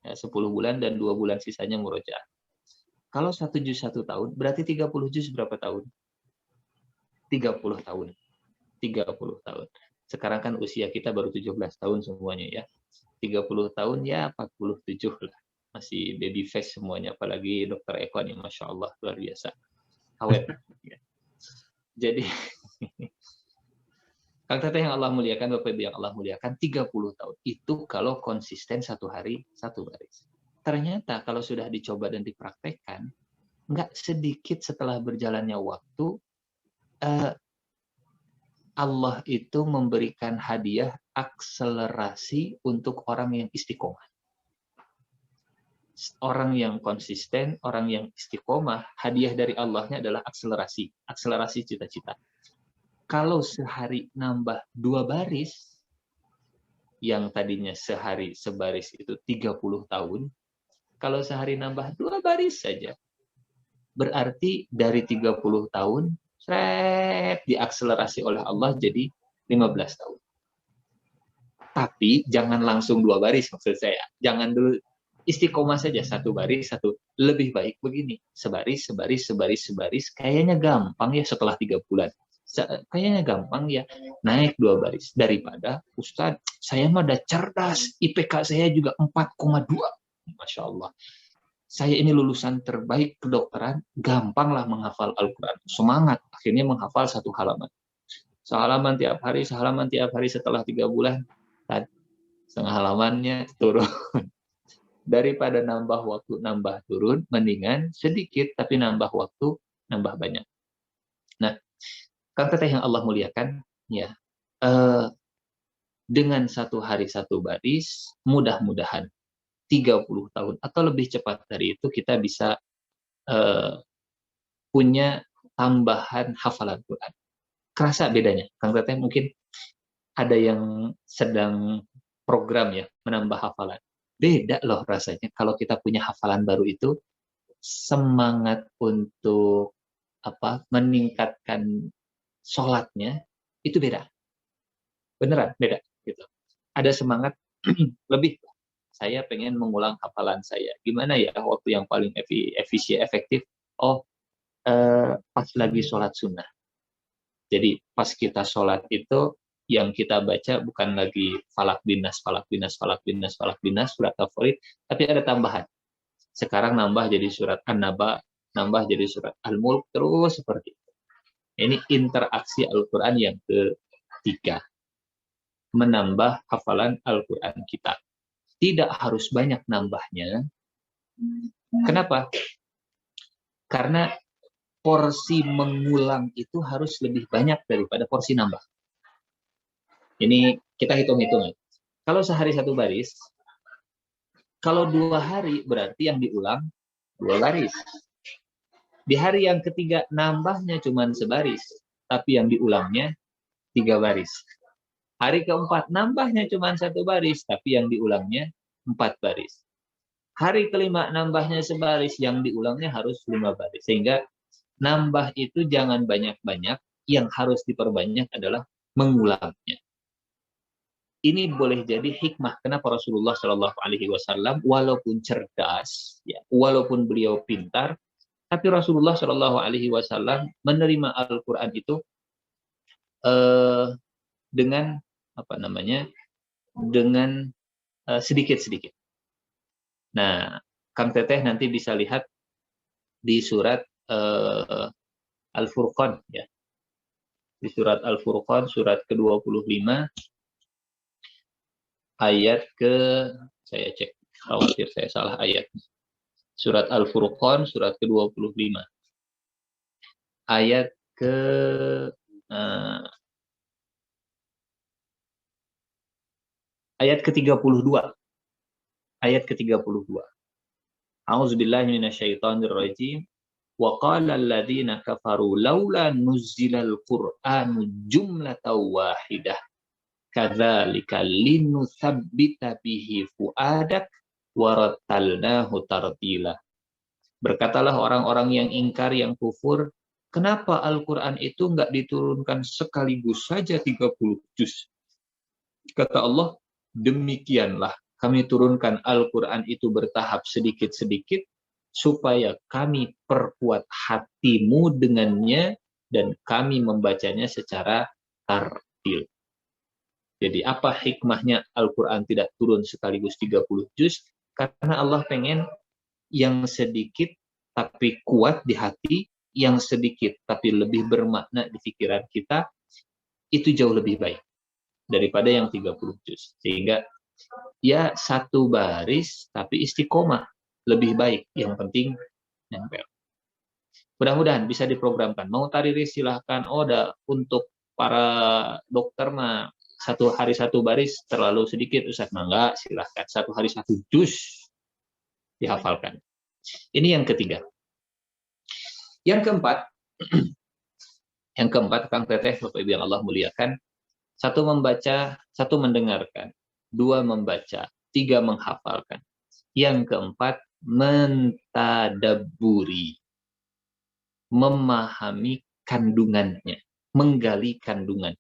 ya, 10 bulan dan 2 bulan sisanya murojaah. Kalau 1 juz 1 tahun, berarti 30 juz berapa tahun? 30 tahun. 30 tahun. Sekarang kan usia kita baru 17 tahun semuanya ya. 30 tahun ya 47 lah. masih baby face semuanya, apalagi Dokter Eko nih, Masya Allah, luar biasa. Awet. Jadi, Kang Teteh yang Allah muliakan, Bapak Ibu yang Allah muliakan, 30 tahun. Itu kalau konsisten satu hari, satu baris. Ternyata kalau sudah dicoba dan dipraktekkan, nggak sedikit setelah berjalannya waktu, Allah itu memberikan hadiah akselerasi untuk orang yang istiqomah. Orang yang konsisten, orang yang istiqomah, hadiah dari Allahnya adalah akselerasi cita-cita. Kalau sehari nambah 2 baris, yang tadinya sehari sebaris itu 30 tahun, kalau sehari nambah 2 baris saja, berarti dari 30 tahun, diakselerasi oleh Allah jadi 15 tahun. Tapi jangan langsung 2 baris maksud saya. Jangan dulu istiqomah saja 1 baris, 1. Lebih baik begini, sebaris, kayaknya gampang ya setelah 3 bulan. Kayaknya gampang ya naik 2 baris. Daripada, Ustadz, saya mah udah cerdas, IPK saya juga 4,2. Masya Allah. Saya ini lulusan terbaik kedokteran, gampanglah menghafal Al-Quran. Semangat, akhirnya menghafal 1 halaman. Sehalaman tiap hari, setelah 3 bulan, setengah halamannya turun. Daripada nambah waktu, nambah turun, mendingan sedikit, tapi nambah waktu, nambah banyak. Nah, Kang Teteh yang Allah muliakan, ya, dengan 1 hari 1 baris, mudah-mudahan 30 tahun atau lebih cepat dari itu kita bisa punya tambahan hafalan Quran. Kerasa bedanya. Kang Teteh mungkin ada yang sedang program ya menambah hafalan. Beda loh rasanya kalau kita punya hafalan baru itu, semangat untuk meningkatkan sholatnya itu beda. Beneran beda gitu. Ada semangat lebih. Saya pengen mengulang hafalan saya. Gimana ya waktu yang paling efisien, efektif? Pas lagi sholat sunnah. Jadi pas kita sholat itu, yang kita baca bukan lagi falak binas, surat favorit, tapi ada tambahan. Sekarang nambah jadi surat An-Naba, nambah jadi surat Al-Mulk, terus seperti itu. Ini interaksi Al-Quran yang ketiga. Menambah hafalan Al-Quran kita. Tidak harus banyak nambahnya. Kenapa? Karena porsi mengulang itu harus lebih banyak daripada porsi nambah. Ini kita hitung-hitung. Kalau sehari 1 baris, kalau 2 hari berarti yang diulang 2 baris. Di hari yang ketiga nambahnya cuma sebaris, tapi yang diulangnya 3 baris. Hari keempat nambahnya cuma 1 baris, tapi yang diulangnya 4 baris. Hari kelima nambahnya sebaris, yang diulangnya harus 5 baris. Sehingga nambah itu jangan banyak-banyak, yang harus diperbanyak adalah mengulangnya. Ini boleh jadi hikmah kenapa Rasulullah Shallallahu Alaihi Wasallam walaupun cerdas, ya, walaupun beliau pintar, tapi Rasulullah Shallallahu Alaihi Wasallam menerima Al-Quran itu dengan dengan sedikit-sedikit. Nah, Kang Teteh nanti bisa lihat di surat Al-Furqan, ya. Di surat Al-Furqan, surat ke-25, ayat saya cek, khawatir saya salah ayat. Surat Al-Furqan, surat ke-25, ayat ayat ke-32. Ayat ke-32. A'udzubillahi minasyaitonirrajim. Wa qala alladziina kafaru laula nuzzilal qur'anu jumlatan wahidah. Kadzalika linutsabbita bihi fuadak wa rattalnahu tartila. Berkatalah orang-orang yang ingkar, yang kufur, kenapa Al-Qur'an itu enggak diturunkan sekaligus saja 30 juz? Kata Allah, demikianlah kami turunkan Al-Quran itu bertahap sedikit-sedikit, supaya kami perkuat hatimu dengannya, dan kami membacanya secara tartil. Jadi apa hikmahnya Al-Quran tidak turun sekaligus 30 juz? Karena Allah pengen yang sedikit tapi kuat di hati, yang sedikit tapi lebih bermakna di pikiran kita, itu jauh lebih baik daripada yang 30 juz. Sehingga ya satu baris tapi istiqomah lebih baik. Yang penting nempel. Mudah-mudahan bisa diprogramkan. Mau tariris silahkan. Untuk para dokter mah satu hari satu baris terlalu sedikit, Ustaz. Enggak, silahkan. Satu hari satu juz dihafalkan. Ini yang ketiga. Yang keempat, Kang Teteh, Bapak Ibu yang Allah muliakan, satu membaca, satu mendengarkan, dua membaca, tiga menghafalkan. Yang keempat, mentadabburi, memahami kandungannya, menggali kandungannya,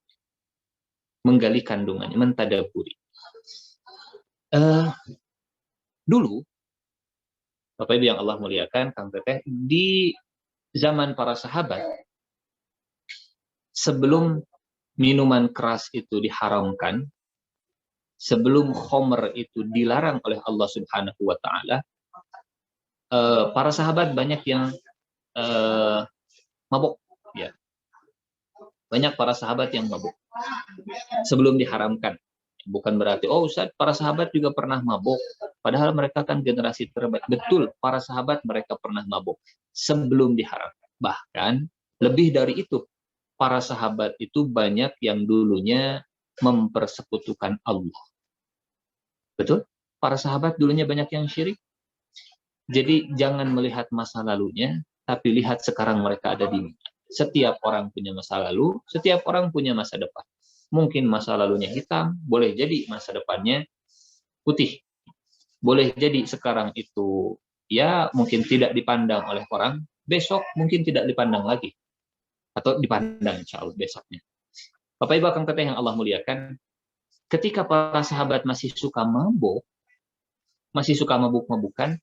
mentadabburi. Dulu, Bapak Ibu yang Allah muliakan, Kang Teteh, di zaman para sahabat, sebelum minuman keras itu diharamkan, sebelum khomer itu dilarang oleh Allah Subhanahu wa Ta'ala, para sahabat banyak yang mabuk, ya. Banyak para sahabat yang mabuk sebelum diharamkan. Bukan berarti, Ustaz, para sahabat juga pernah mabuk. Padahal mereka kan generasi terbaik. Betul, para sahabat mereka pernah mabuk sebelum diharamkan. Bahkan lebih dari itu, para sahabat itu banyak yang dulunya mempersekutukan Allah. Betul? Para sahabat dulunya banyak yang syirik. Jadi jangan melihat masa lalunya, tapi lihat sekarang mereka ada di mana. Setiap orang punya masa lalu, setiap orang punya masa depan. Mungkin masa lalunya hitam, boleh jadi masa depannya putih. Boleh jadi sekarang itu ya mungkin tidak dipandang oleh orang, besok mungkin tidak dipandang lagi. Atau dipandang insya Allah besoknya. Bapak Ibu Kang Teteh yang Allah muliakan, ketika para sahabat masih suka mabuk-mabukan,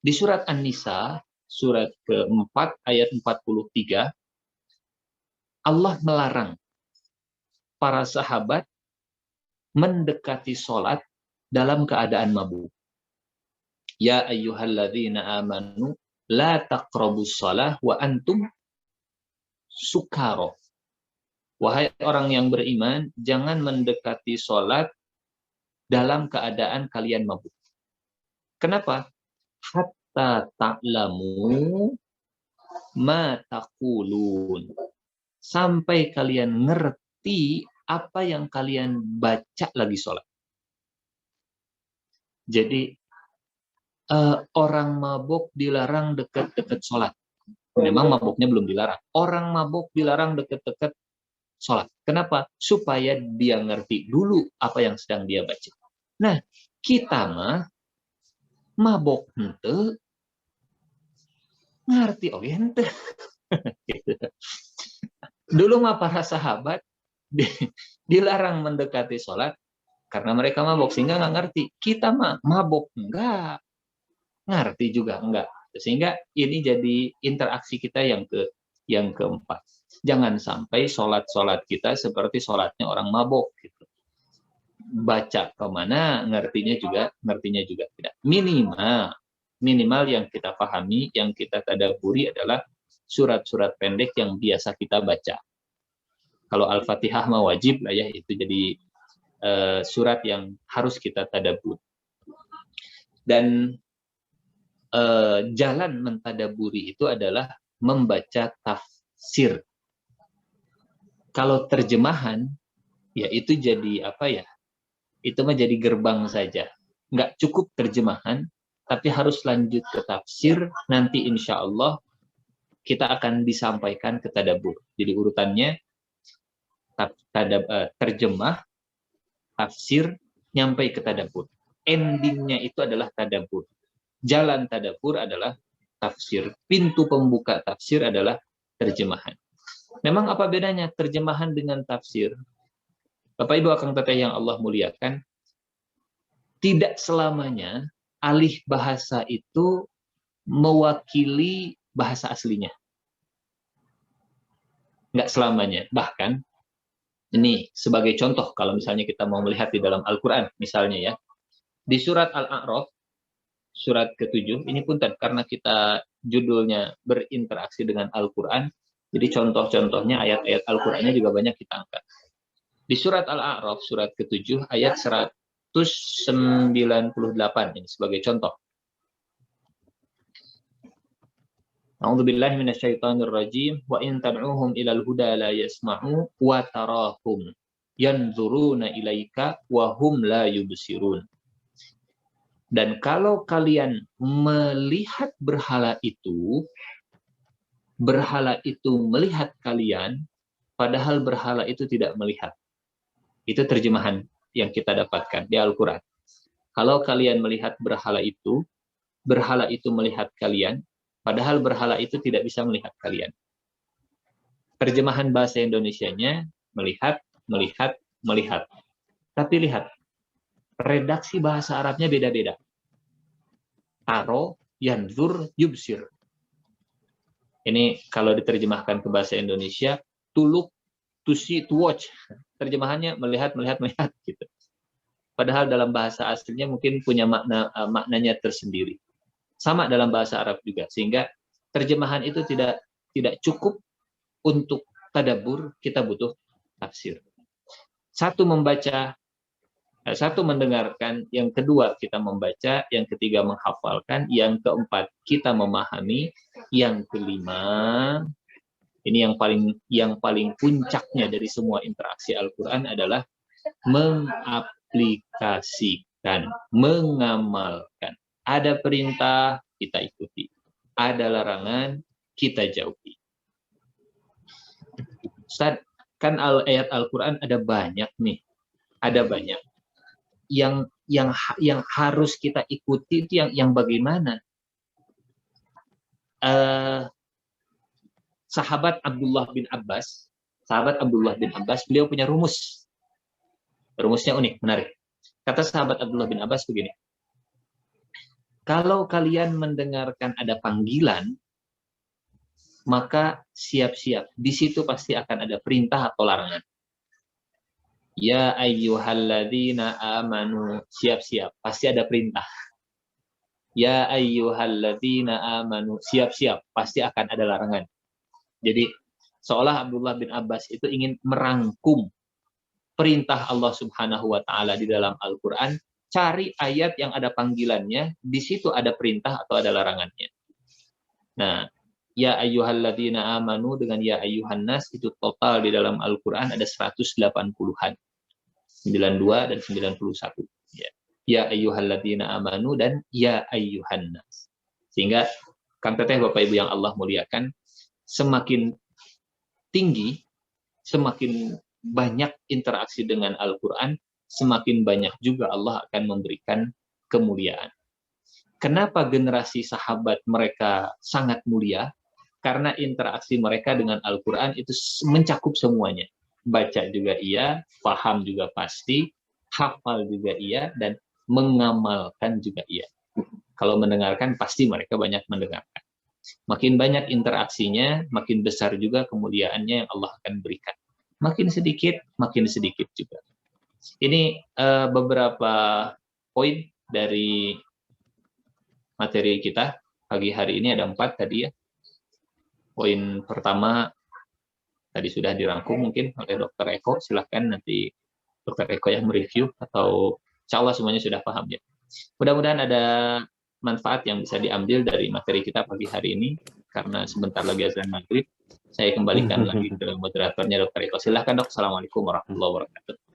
di surat An-Nisa, surat ke-4 ayat 43, Allah melarang para sahabat mendekati sholat dalam keadaan mabuk. Ya ayyuhalladzina amanu la taqrabus shalah wa antum sukaro. Wahai orang yang beriman, jangan mendekati sholat dalam keadaan kalian mabuk. Kenapa? Hatta ta'lamu ma taqulun. Sampai kalian ngerti apa yang kalian baca lagi sholat. Jadi orang mabuk dilarang dekat-dekat sholat. Memang mabuknya belum dilarang. Orang mabuk dilarang dekat-dekat sholat. Kenapa? Supaya dia ngerti dulu apa yang sedang dia baca. Nah, kita mah mabuk henteu ngerti oge henteu. Dulu mah para sahabat dilarang mendekati sholat karena mereka mabuk, sehingga nggak ngerti. Kita mah mabuk enggak, ngerti juga enggak. Sehingga ini jadi interaksi kita yang keempat. Jangan sampai sholat kita seperti sholatnya orang mabuk. Gitu. Baca kemana, ngertinya juga tidak. Minimal yang kita pahami, yang kita tadabburi adalah surat-surat pendek yang biasa kita baca. Kalau Al-Fatihah mah wajib lah ya, itu jadi surat yang harus kita tadabbur. Dan jalan mentadaburi itu adalah membaca tafsir. Kalau terjemahan, ya itu jadi apa ya? Itu mah jadi gerbang saja. Nggak cukup terjemahan, tapi harus lanjut ke tafsir. Nanti insya Allah kita akan disampaikan ke tadabbur. Jadi urutannya terjemah, tafsir, nyampai ke tadabbur. Endingnya itu adalah tadabbur. Jalan tadabbur adalah tafsir. Pintu pembuka tafsir adalah terjemahan. Memang apa bedanya terjemahan dengan tafsir? Bapak Ibu Akang Teteh yang Allah muliakan, tidak selamanya alih bahasa itu mewakili bahasa aslinya. Nggak selamanya. Bahkan, ini sebagai contoh, kalau misalnya kita mau melihat di dalam Al-Quran, misalnya ya, di surat Al-A'raf, surat ke-7. Ini punten karena kita judulnya berinteraksi dengan Al-Qur'an. Jadi contoh-contohnya ayat-ayat Al-Qur'annya juga banyak kita angkat. Di surat Al-A'raf surat ke-7 ayat 198 ini sebagai contoh. A'udzubillahi minasyaitonirrajim wa in tad'uhum ilal huda la yasma'u wa tarahum yanzuruna ilaika wa hum la yubsirun. Dan kalau kalian melihat berhala itu melihat kalian, padahal berhala itu tidak melihat. Itu terjemahan yang kita dapatkan di Al-Quran. Kalau kalian melihat berhala itu melihat kalian, padahal berhala itu tidak bisa melihat kalian. Terjemahan bahasa Indonesianya melihat, melihat, melihat. Tapi lihat, redaksi bahasa Arabnya beda-beda. Taro, yanzur, yubsir. Ini kalau diterjemahkan ke bahasa Indonesia, to look, to see, to watch. Terjemahannya melihat, melihat, melihat gitu. Padahal dalam bahasa aslinya mungkin punya maknanya tersendiri. Sama dalam bahasa Arab juga, sehingga terjemahan itu tidak cukup untuk tadabbur, kita butuh tafsir. Satu membaca, satu mendengarkan, yang kedua kita membaca, yang ketiga menghafalkan, yang keempat kita memahami, yang kelima ini yang paling puncaknya dari semua interaksi Al-Qur'an adalah mengaplikasikan, mengamalkan. Ada perintah, kita ikuti. Ada larangan, kita jauhi. Ustaz, kan ayat Al-Quran ada banyak nih. Ada banyak. Yang harus kita ikuti itu yang bagaimana? Sahabat Abdullah bin Abbas, beliau punya rumus. Rumusnya unik, menarik. Kata sahabat Abdullah bin Abbas begini. Kalau kalian mendengarkan ada panggilan, maka siap-siap. Di situ pasti akan ada perintah atau larangan. Ya ayyuhalladzina amanu, siap-siap. Pasti ada perintah. Ya ayyuhalladzina amanu, siap-siap. Pasti akan ada larangan. Jadi, seolah Abdullah bin Abbas itu ingin merangkum perintah Allah Subhanahu wa Ta'ala di dalam Al-Quran. Cari ayat yang ada panggilannya, di situ ada perintah atau ada larangannya. Nah, ya ayyuhalladzina amanu dengan ya ayyuhan nas itu total di dalam Al-Qur'an ada 180-an. 92 dan 91. Ya ayyuhalladzina amanu dan ya ayyuhan nas. Sehingga Kang Teteh, Bapak Ibu yang Allah muliakan, semakin tinggi, semakin banyak interaksi dengan Al-Qur'an, semakin banyak juga Allah akan memberikan kemuliaan. Kenapa generasi sahabat mereka sangat mulia? Karena interaksi mereka dengan Al-Quran itu mencakup semuanya. Baca juga iya, paham juga pasti, hafal juga iya, dan mengamalkan juga iya. Kalau mendengarkan, pasti mereka banyak mendengarkan. Makin banyak interaksinya, makin besar juga kemuliaannya yang Allah akan berikan. Makin sedikit juga. Ini beberapa poin dari materi kita pagi hari ini, ada 4 tadi ya. Poin pertama tadi sudah dirangkum mungkin oleh Dr. Eko. Silahkan nanti Dr. Eko yang mereview, atau insya Allah semuanya sudah paham ya. Mudah-mudahan ada manfaat yang bisa diambil dari materi kita pagi hari ini. Karena sebentar lagi azan maghrib, saya kembalikan lagi ke moderatornya Dr. Eko. Silahkan Dok. Assalamualaikum warahmatullahi wabarakatuh.